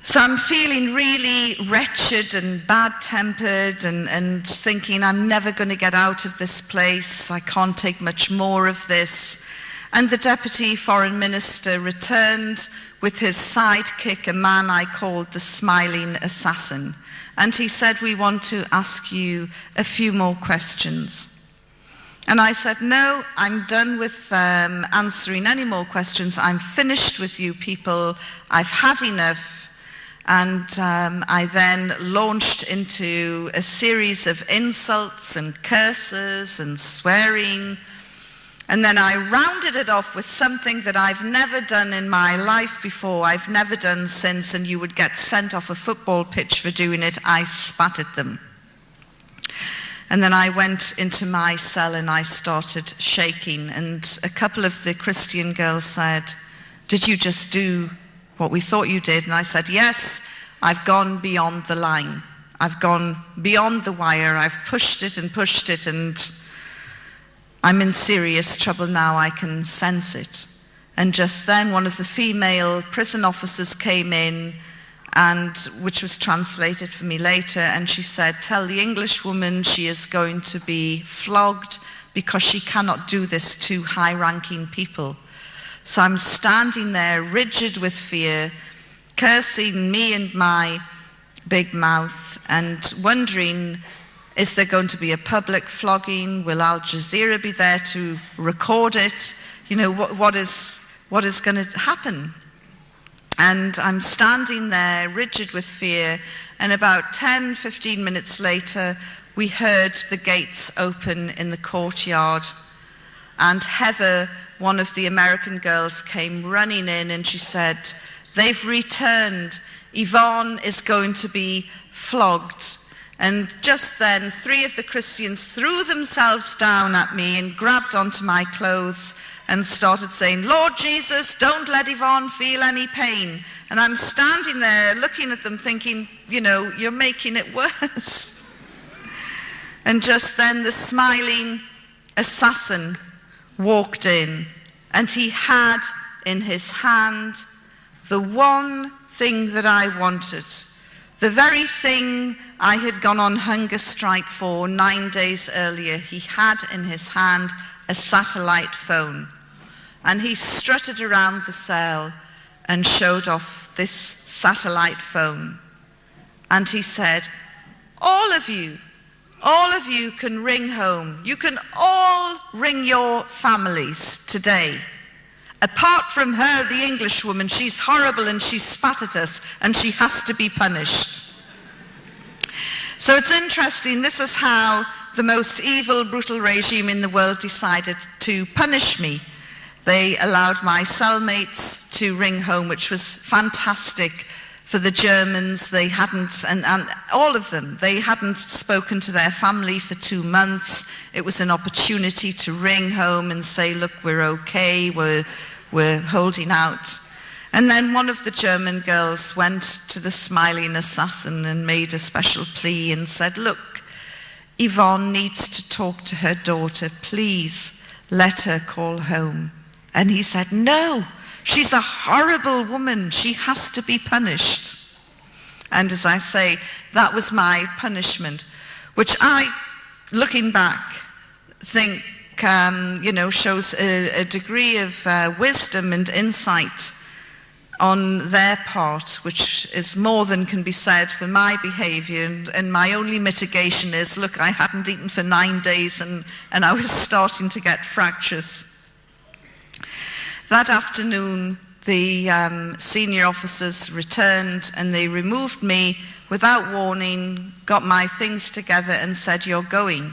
[SPEAKER 2] so I'm feeling really wretched and bad-tempered and thinking I'm never going to get out of this place. I can't take much more of this. And the Deputy Foreign Minister returned with his sidekick, a man I called the Smiling Assassin. And he said, "We want to ask you a few more questions." And I said, "No, I'm done with answering any more questions. I'm finished with you people. I've had enough." And I then launched into a series of insults and curses and swearing. And then I rounded it off with something that I've never done in my life before, I've never done since, and you would get sent off a football pitch for doing it. I spat at them. And then I went into my cell and I started shaking. And a couple of the Christian girls said, "Did you just do what we thought you did?" And I said, "Yes, I've gone beyond the line. I've gone beyond the wire. I've pushed it, and I'm in serious trouble now. I can sense it." And just then one of the female prison officers came in, and which was translated for me later, and she said, "Tell the English woman she is going to be flogged because she cannot do this to high-ranking people." So I'm standing there rigid with fear, cursing me and my big mouth and wondering, is there going to be a public flogging? Will Al Jazeera be there to record it? You know, what is going to happen? And I'm standing there rigid with fear, and about 10, 15 minutes later, we heard the gates open in the courtyard, and Heather, one of the American girls, came running in and she said, "They've returned. Yvonne is going to be flogged." And just then, 3 of the Christians threw themselves down at me and grabbed onto my clothes and started saying, "Lord Jesus, don't let Yvonne feel any pain." And I'm standing there looking at them thinking, you know, you're making it worse. And just then the Smiling Assassin walked in, and he had in his hand the one thing that I wanted, the very thing I had gone on hunger strike for 9 days earlier. He had in his hand a satellite phone, and he strutted around the cell and showed off this satellite phone. And he said, all of you can ring home. You can all ring your families today. Apart from her, the English woman, she's horrible and she spat at us and she has to be punished. So it's interesting, this is how the most evil, brutal regime in the world decided to punish me. They allowed my cellmates to ring home, which was fantastic for the Germans. They hadn't, and all of them, they hadn't spoken to their family for 2 months. It was an opportunity to ring home and say, look, we're okay, we're holding out. And then one of the German girls went to the smiling assassin and made a special plea and said, look, Yvonne needs to talk to her daughter. Please let her call home. And he said, no, she's a horrible woman. She has to be punished. And as I say, that was my punishment, which I, looking back, think shows a degree of wisdom and insight on their part, which is more than can be said for my behavior. And my only mitigation is, look, I hadn't eaten for 9 days and I was starting to get fractures. That afternoon, the senior officers returned and they removed me without warning, got my things together and said, you're going.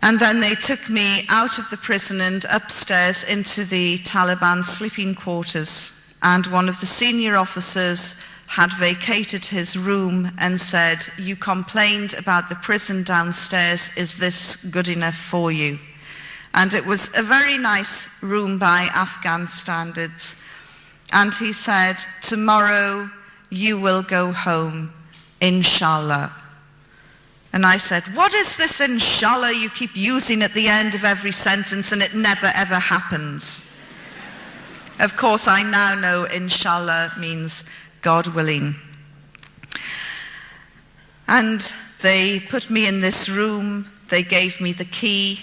[SPEAKER 2] And then they took me out of the prison and upstairs into the Taliban sleeping quarters. And one of the senior officers had vacated his room and said, you complained about the prison downstairs, is this good enough for you? And it was a very nice room by Afghan standards. And he said, tomorrow you will go home, inshallah. And I said, what is this inshallah you keep using at the end of every sentence and it never ever happens? Of course, I now know inshallah means God willing. And they put me in this room, they gave me the key,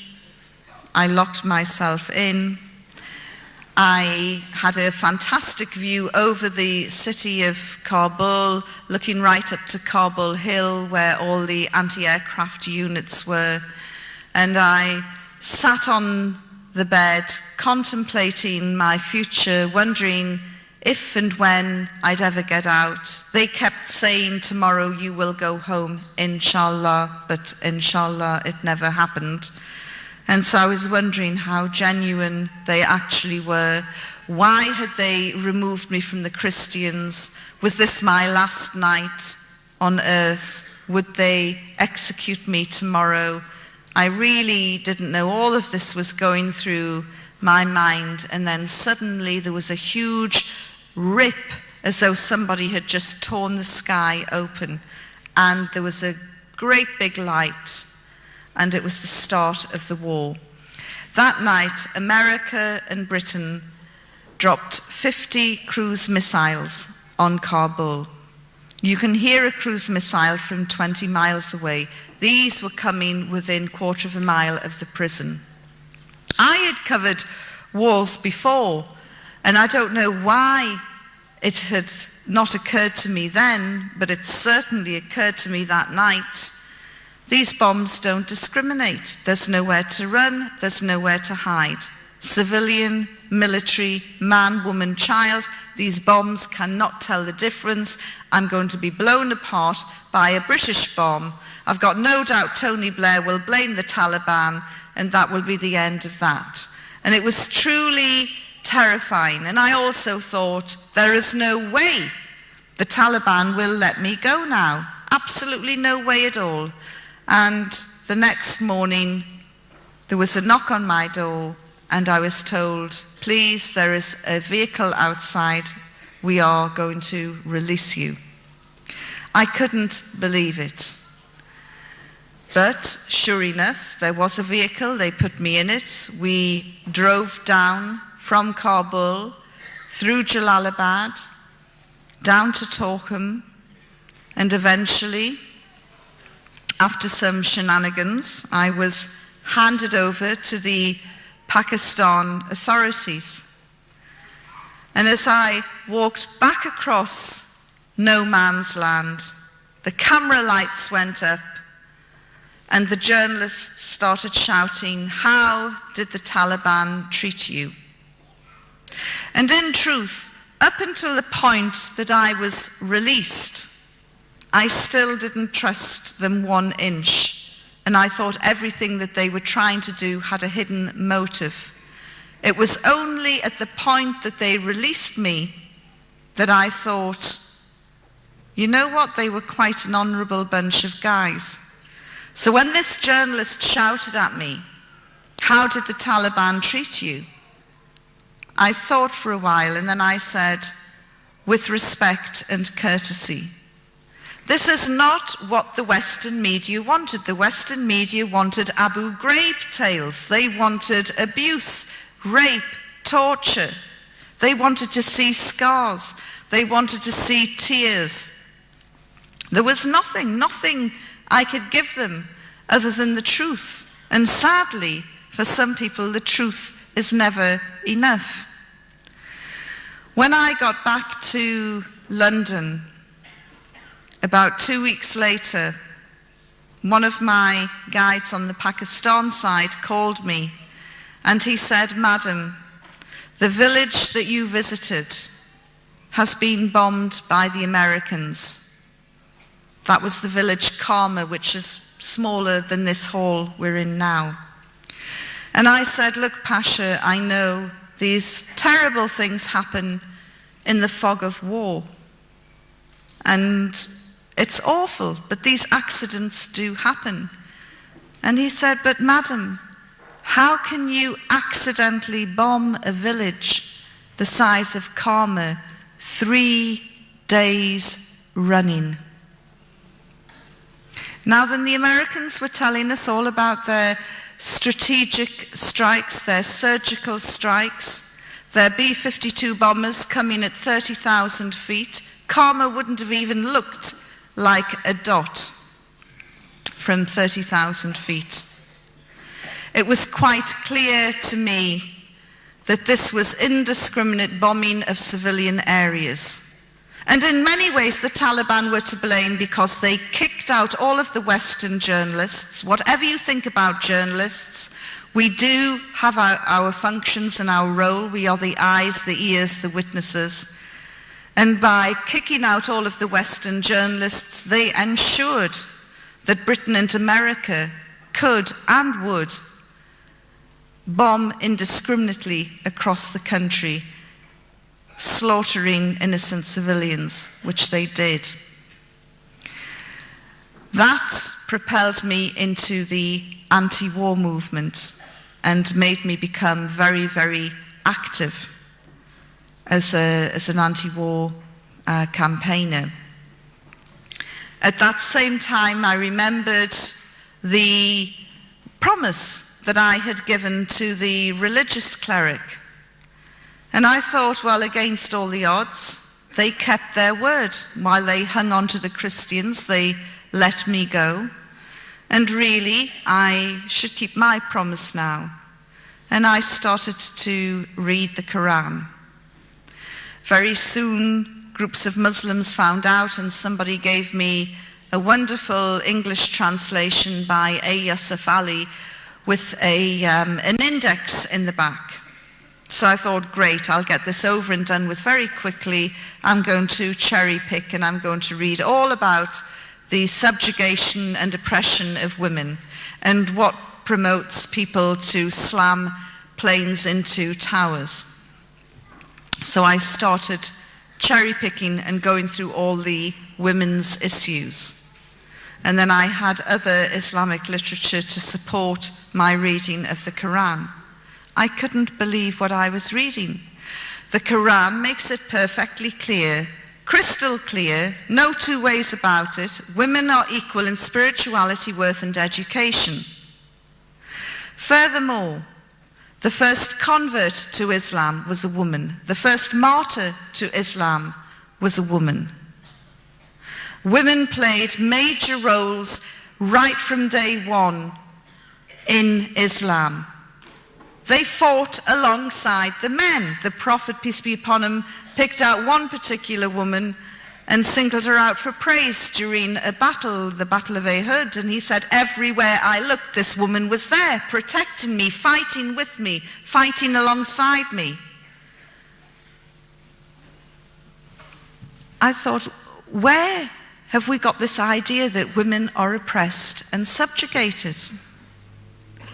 [SPEAKER 2] I locked myself in. I had a fantastic view over the city of Kabul, looking right up to Kabul Hill where all the anti-aircraft units were. And I sat on the bed contemplating my future, wondering if and when I'd ever get out. They kept saying, tomorrow you will go home, inshallah, but inshallah it never happened. And so I was wondering how genuine they actually were. Why had they removed me from the Christians? Was this my last night on earth? Would they execute me tomorrow? I really didn't know. All of this was going through my mind. And then suddenly there was a huge rip, as though somebody had just torn the sky open. And there was a great big light. And it was the start of the war. That night, America and Britain dropped 50 cruise missiles on Kabul. You can hear a cruise missile from 20 miles away. These were coming within 1/4 of a mile of the prison. I had covered wars before, and I don't know why it had not occurred to me then, but it certainly occurred to me that night. These bombs don't discriminate. There's nowhere to run, there's nowhere to hide. Civilian, military, man, woman, child, these bombs cannot tell the difference. I'm going to be blown apart by a British bomb. I've got no doubt Tony Blair will blame the Taliban, and that will be the end of that. And it was truly terrifying. And I also thought, there is no way the Taliban will let me go now. Absolutely no way at all. And the next morning, there was a knock on my door, and I was told, please, there is a vehicle outside. We are going to release you. I couldn't believe it. But sure enough, there was a vehicle. They put me in it. We drove down from Kabul, through Jalalabad, down to Torkham, and eventually, after some shenanigans, I was handed over to the Pakistan authorities. And as I walked back across no man's land, the camera lights went up and the journalists started shouting, how did the Taliban treat you? And in truth, up until the point that I was released, I still didn't trust them 1 inch, and I thought everything that they were trying to do had a hidden motive. It was only at the point that they released me that I thought, you know what, they were quite an honourable bunch of guys. So when this journalist shouted at me, how did the Taliban treat you? I thought for a while, and then I said, with respect and courtesy, this is not what the Western media wanted. The Western media wanted Abu Ghraib tales. They wanted abuse, rape, torture. They wanted to see scars. They wanted to see tears. There was nothing I could give them other than the truth. And sadly, for some people, the truth is never enough. When I got back to London, about 2 weeks later, one of my guides on the Pakistan side called me, and he said, "Madam, the village that you visited has been bombed by the Americans." That was the village Karma, which is smaller than this hall we're in now. And I said, "Look, Pasha, I know these terrible things happen in the fog of war. And it's awful, but these accidents do happen." And he said, "But madam, how can you accidentally bomb a village the size of Karma 3 days running?" Now then, the Americans were telling us all about their strategic strikes, their surgical strikes, their B-52 bombers coming at 30,000 feet. Karma wouldn't have even looked like a dot from 30,000 feet. It was quite clear to me that this was indiscriminate bombing of civilian areas. And in many ways, the Taliban were to blame because they kicked out all of the Western journalists. Whatever you think about journalists, we do have our functions and our role. We are the eyes, the ears, the witnesses. And by kicking out all of the Western journalists, they ensured that Britain and America could and would bomb indiscriminately across the country, slaughtering innocent civilians, which they did. That propelled me into the anti-war movement and made me become very, very active as an anti-war campaigner. At that same time, I remembered the promise that I had given to the religious cleric. And I thought, well, against all the odds, they kept their word. While they hung on to the Christians, they let me go. And really, I should keep my promise now. And I started to read the Quran. Very soon, groups of Muslims found out, and somebody gave me a wonderful English translation by A. Yusuf Ali with an index in the back. So I thought, great, I'll get this over and done with very quickly. I'm going to cherry pick and I'm going to read all about the subjugation and oppression of women and what promotes people to slam planes into towers. So I started cherry picking and going through all the women's issues. And then I had other Islamic literature to support my reading of the Quran. I couldn't believe what I was reading. The Quran makes it perfectly clear, crystal clear, no two ways about it. Women are equal in spirituality, worth, and education. Furthermore, the first convert to Islam was a woman. The first martyr to Islam was a woman. Women played major roles right from day one in Islam. They fought alongside the men. The Prophet, peace be upon him, picked out one particular woman and singled her out for praise during a battle, the Battle of Uhud, and he said, everywhere I looked, this woman was there, protecting me, fighting with me, fighting alongside me. I thought, where have we got this idea that women are oppressed and subjugated?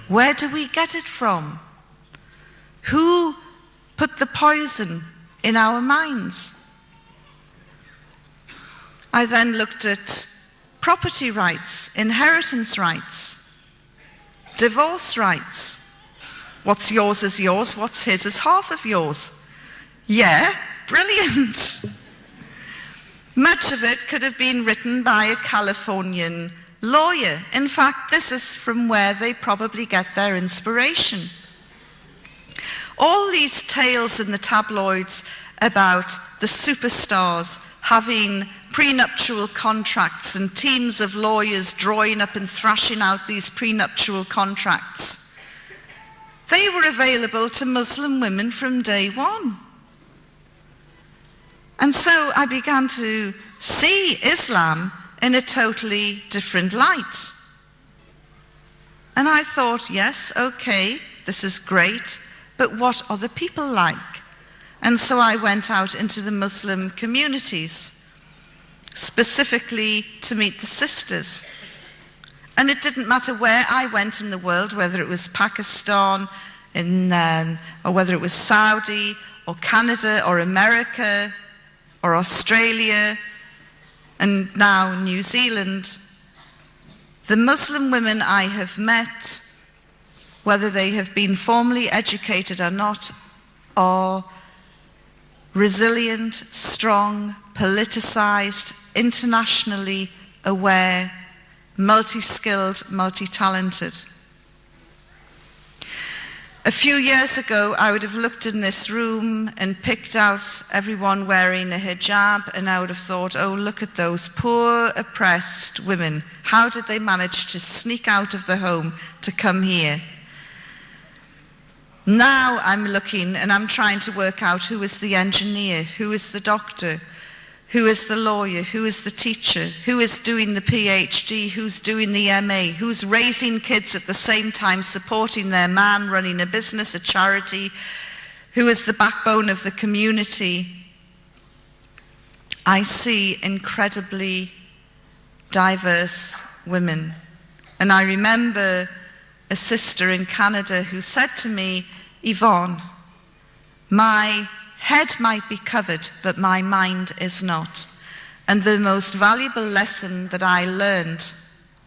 [SPEAKER 2] Where do we get it from? Who put the poison in our minds? I then looked at property rights, inheritance rights, divorce rights. What's yours is yours, what's his is half of yours. Yeah, brilliant. Much of it could have been written by a Californian lawyer. In fact, this is from where they probably get their inspiration. All these tales in the tabloids about the superstars having prenuptial contracts and teams of lawyers drawing up and thrashing out these prenuptial contracts, they were available to Muslim women from day one. And so I began to see Islam in a totally different light. And I thought, yes, okay, this is great, but what are the people like? And so I went out into the Muslim communities, specifically to meet the sisters. And it didn't matter where I went in the world, whether it was Pakistan, or whether it was Saudi, or Canada, or America, or Australia, and now New Zealand. The Muslim women I have met, whether they have been formally educated or not, are resilient, strong, politicized, internationally aware, multi-skilled, multi-talented. A few years ago, I would have looked in this room and picked out everyone wearing a hijab, and I would have thought, oh, look at those poor, oppressed women. How did they manage to sneak out of the home to come here? Now I'm looking and I'm trying to work out who is the engineer, who is the doctor, who is the lawyer, who is the teacher, who is doing the PhD, who's doing the MA, who's raising kids at the same time, supporting their man, running a business, a charity, who is the backbone of the community. I see incredibly diverse women. And I remember a sister in Canada who said to me, Yvonne, my head might be covered, but my mind is not. And the most valuable lesson that I learned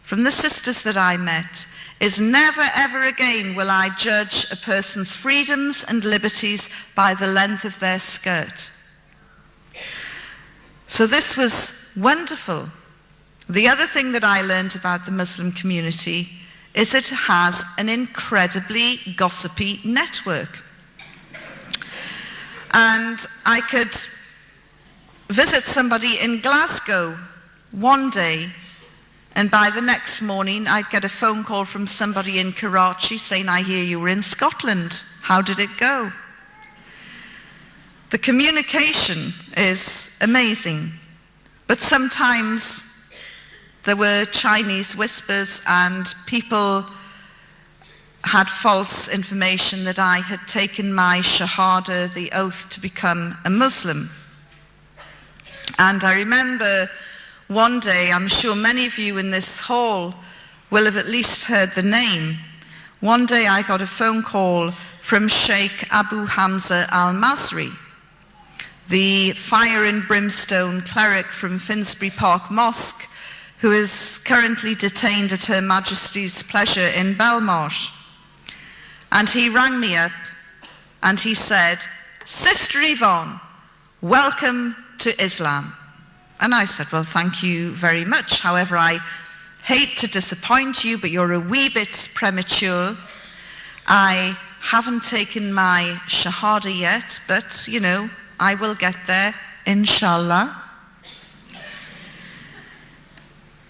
[SPEAKER 2] from the sisters that I met is never ever again will I judge a person's freedoms and liberties by the length of their skirt. So this was wonderful. The other thing that I learned about the Muslim community is it has an incredibly gossipy network. And I could visit somebody in Glasgow one day, and by the next morning I'd get a phone call from somebody in Karachi saying, I hear you were in Scotland. How did it go? The communication is amazing, but sometimes there were Chinese whispers and people had false information that I had taken my shahada, the oath to become a Muslim. And I remember one day, I'm sure many of you in this hall will have at least heard the name. One day I got a phone call from Sheikh Abu Hamza al-Masri, the fire and brimstone cleric from Finsbury Park Mosque, who is currently detained at Her Majesty's pleasure in Belmarsh. And he rang me up and he said, Sister Yvonne, welcome to Islam. And I said, well, thank you very much. However, I hate to disappoint you, but you're a wee bit premature. I haven't taken my shahada yet, but, you know, I will get there, inshallah.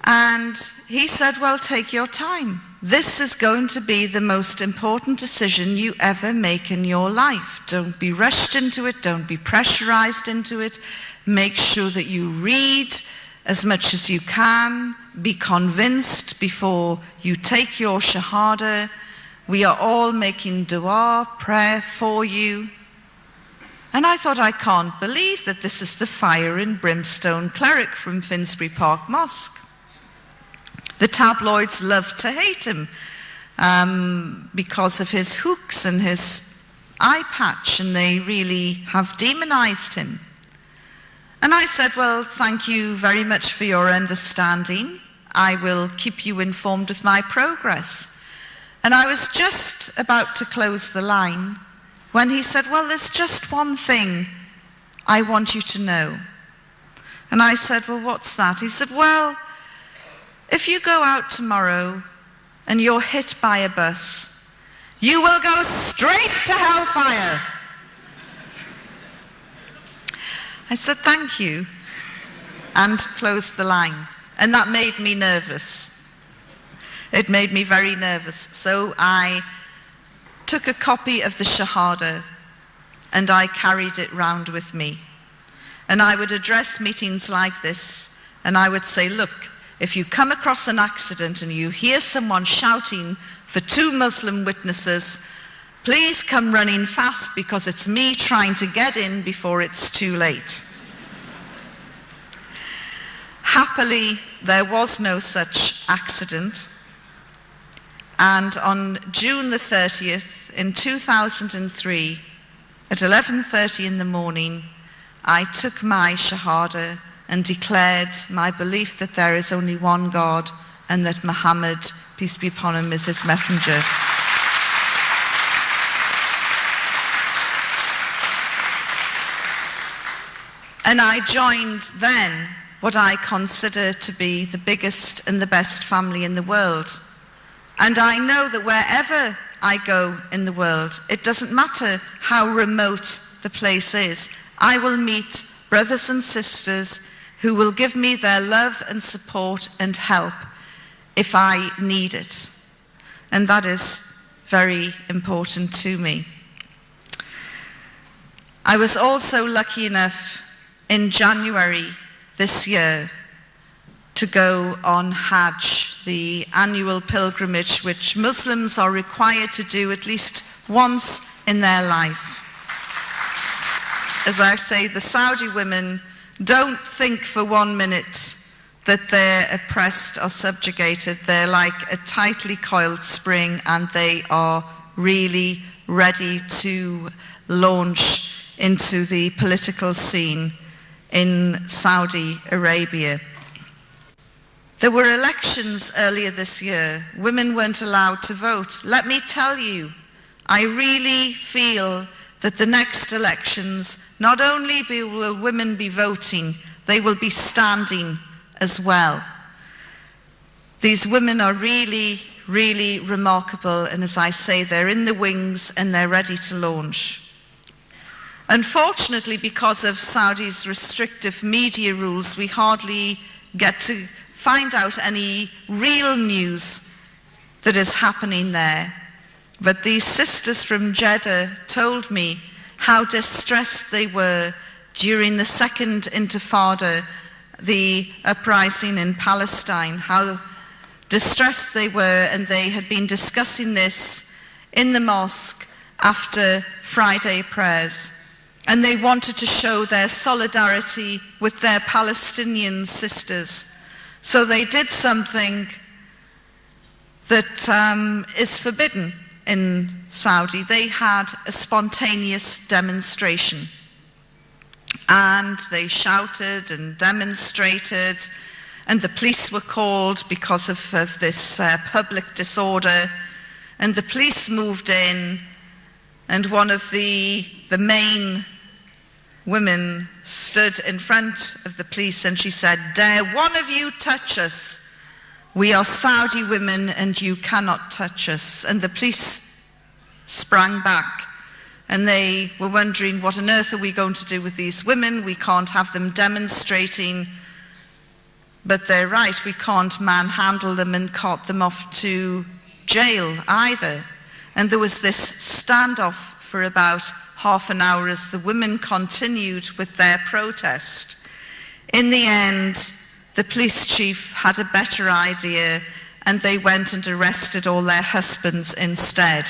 [SPEAKER 2] And he said, well, take your time. This is going to be the most important decision you ever make in your life. Don't be rushed into it. Don't be pressurized into it. Make sure that you read as much as you can. Be convinced before you take your shahada. We are all making dua, prayer for you. And I thought, I can't believe that this is the fire and brimstone cleric from Finsbury Park Mosque. The tabloids love to hate him because of his hooks and his eye patch, and they really have demonized him. And I said, well, thank you very much for your understanding. I will keep you informed with my progress. And I was just about to close the line when he said, well, there's just one thing I want you to know. And I said, well, what's that? He said, well, if you go out tomorrow and you're hit by a bus, you will go straight to hellfire. I said, thank you, and closed the line. And that made me nervous. It made me very nervous. So I took a copy of the Shahada and I carried it round with me. And I would address meetings like this and I would say, look, if you come across an accident and you hear someone shouting for 2 Muslim witnesses, please come running fast because it's me trying to get in before it's too late. Happily, there was no such accident. And on June the 30th, in 2003, at 11:30 in the morning, I took my Shahada and declared my belief that there is only one God and that Muhammad, peace be upon him, is his messenger. And I joined then what I consider to be the biggest and the best family in the world. And I know that wherever I go in the world, it doesn't matter how remote the place is, I will meet brothers and sisters who will give me their love and support and help if I need it. And that is very important to me. I was also lucky enough in January this year to go on Hajj, the annual pilgrimage which Muslims are required to do at least once in their life. As I say, the Saudi women don't think for 1 minute that they're oppressed or subjugated. They're like a tightly coiled spring and they are really ready to launch into the political scene in Saudi Arabia. There were elections earlier this year. Women weren't allowed to vote. Let me tell you, I really feel that the next elections, not only will women be voting, they will be standing as well. These women are really, really remarkable, and as I say, they're in the wings and they're ready to launch. Unfortunately, because of Saudi's restrictive media rules, we hardly get to find out any real news that is happening there. But these sisters from Jeddah told me how distressed they were during the Second Intifada, the uprising in Palestine, how distressed they were, and they had been discussing this in the mosque after Friday prayers. And they wanted to show their solidarity with their Palestinian sisters. So they did something that is forbidden in Saudi. They had a spontaneous demonstration. And they shouted and demonstrated, and the police were called because of this public disorder. And the police moved in, and one of the main women stood in front of the police and she said, "Dare one of you touch us? We are Saudi women and you cannot touch us." And the police sprang back and they were wondering, what on earth are we going to do with these women? We can't have them demonstrating. But they're right, we can't manhandle them and cart them off to jail either. And there was this standoff for about half an hour as the women continued with their protest. In the end, the police chief had a better idea and they went and arrested all their husbands instead.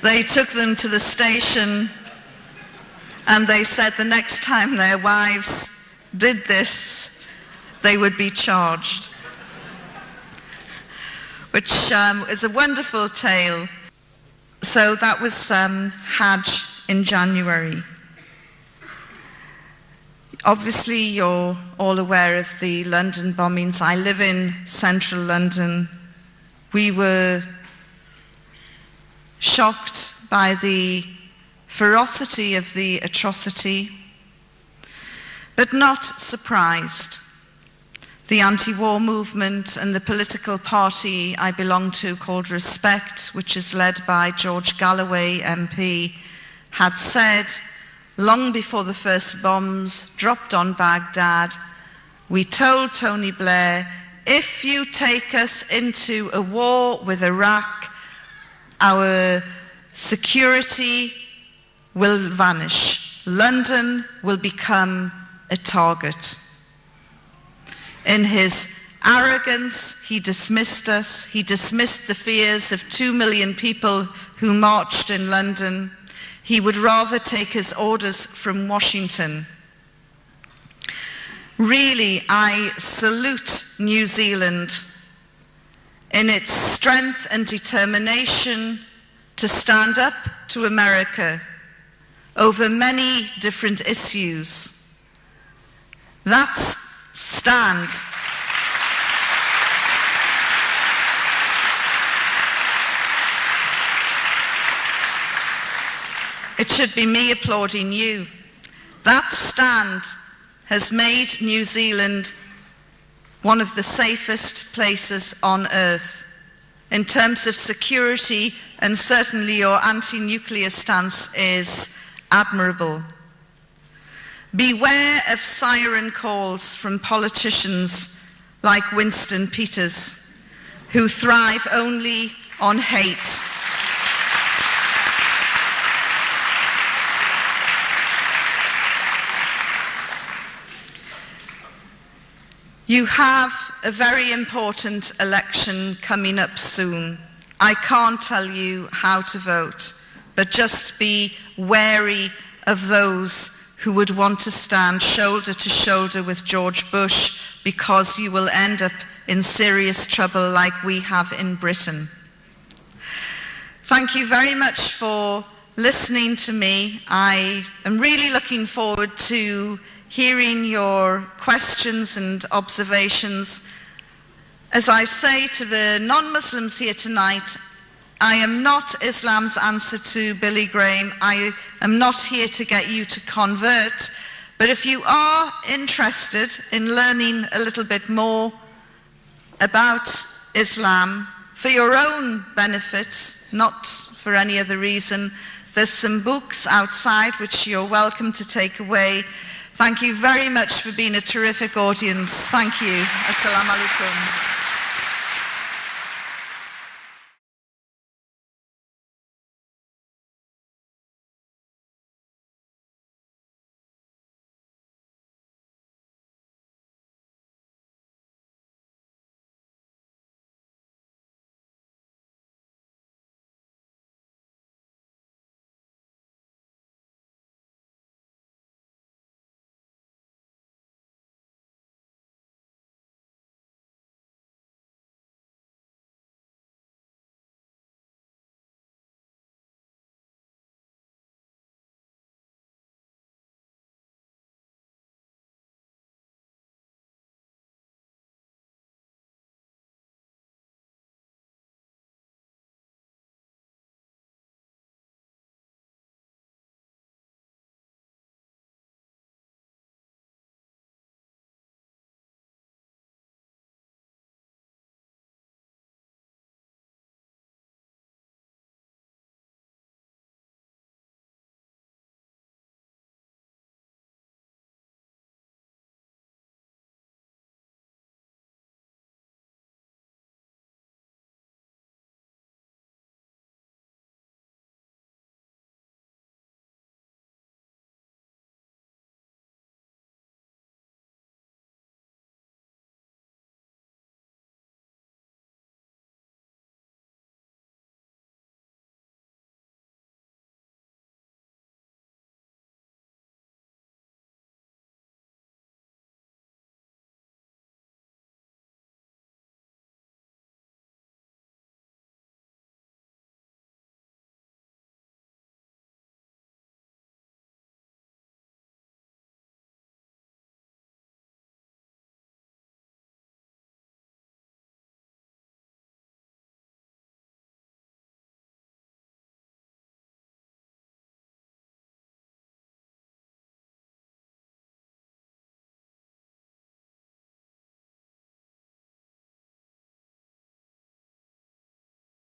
[SPEAKER 2] They took them to the station and they said the next time their wives did this, they would be charged. Which is a wonderful tale. So that was Hajj in January. Obviously, you're all aware of the London bombings. I live in central London. We were shocked by the ferocity of the atrocity, but not surprised. The anti-war movement and the political party I belong to, called Respect, which is led by George Galloway MP, had said, long before the first bombs dropped on Baghdad, we told Tony Blair, if you take us into a war with Iraq, our security will vanish. London will become a target. In his arrogance, he dismissed us. He dismissed the fears of 2 million people who marched in London. He would rather take his orders from Washington. Really, I salute New Zealand in its strength and determination to stand up to America over many different issues. That stand it should be me applauding you. That stand has made New Zealand one of the safest places on earth in terms of security, and certainly your anti-nuclear stance is admirable. Beware of siren calls from politicians like Winston Peters, who thrive only on hate. You have a very important election coming up soon. I can't tell you how to vote, but just be wary of those who would want to stand shoulder to shoulder with George Bush, because you will end up in serious trouble like we have in Britain. Thank you very much for listening to me. I am really looking forward to hearing your questions and observations. As I say to the non-Muslims here tonight, I am not Islam's answer to Billy Graham. I am not here to get you to convert. But if you are interested in learning a little bit more about Islam for your own benefit, not for any other reason, there's some books outside which you're welcome to take away. Thank you very much for being a terrific audience. Thank you. Assalamu alaikum.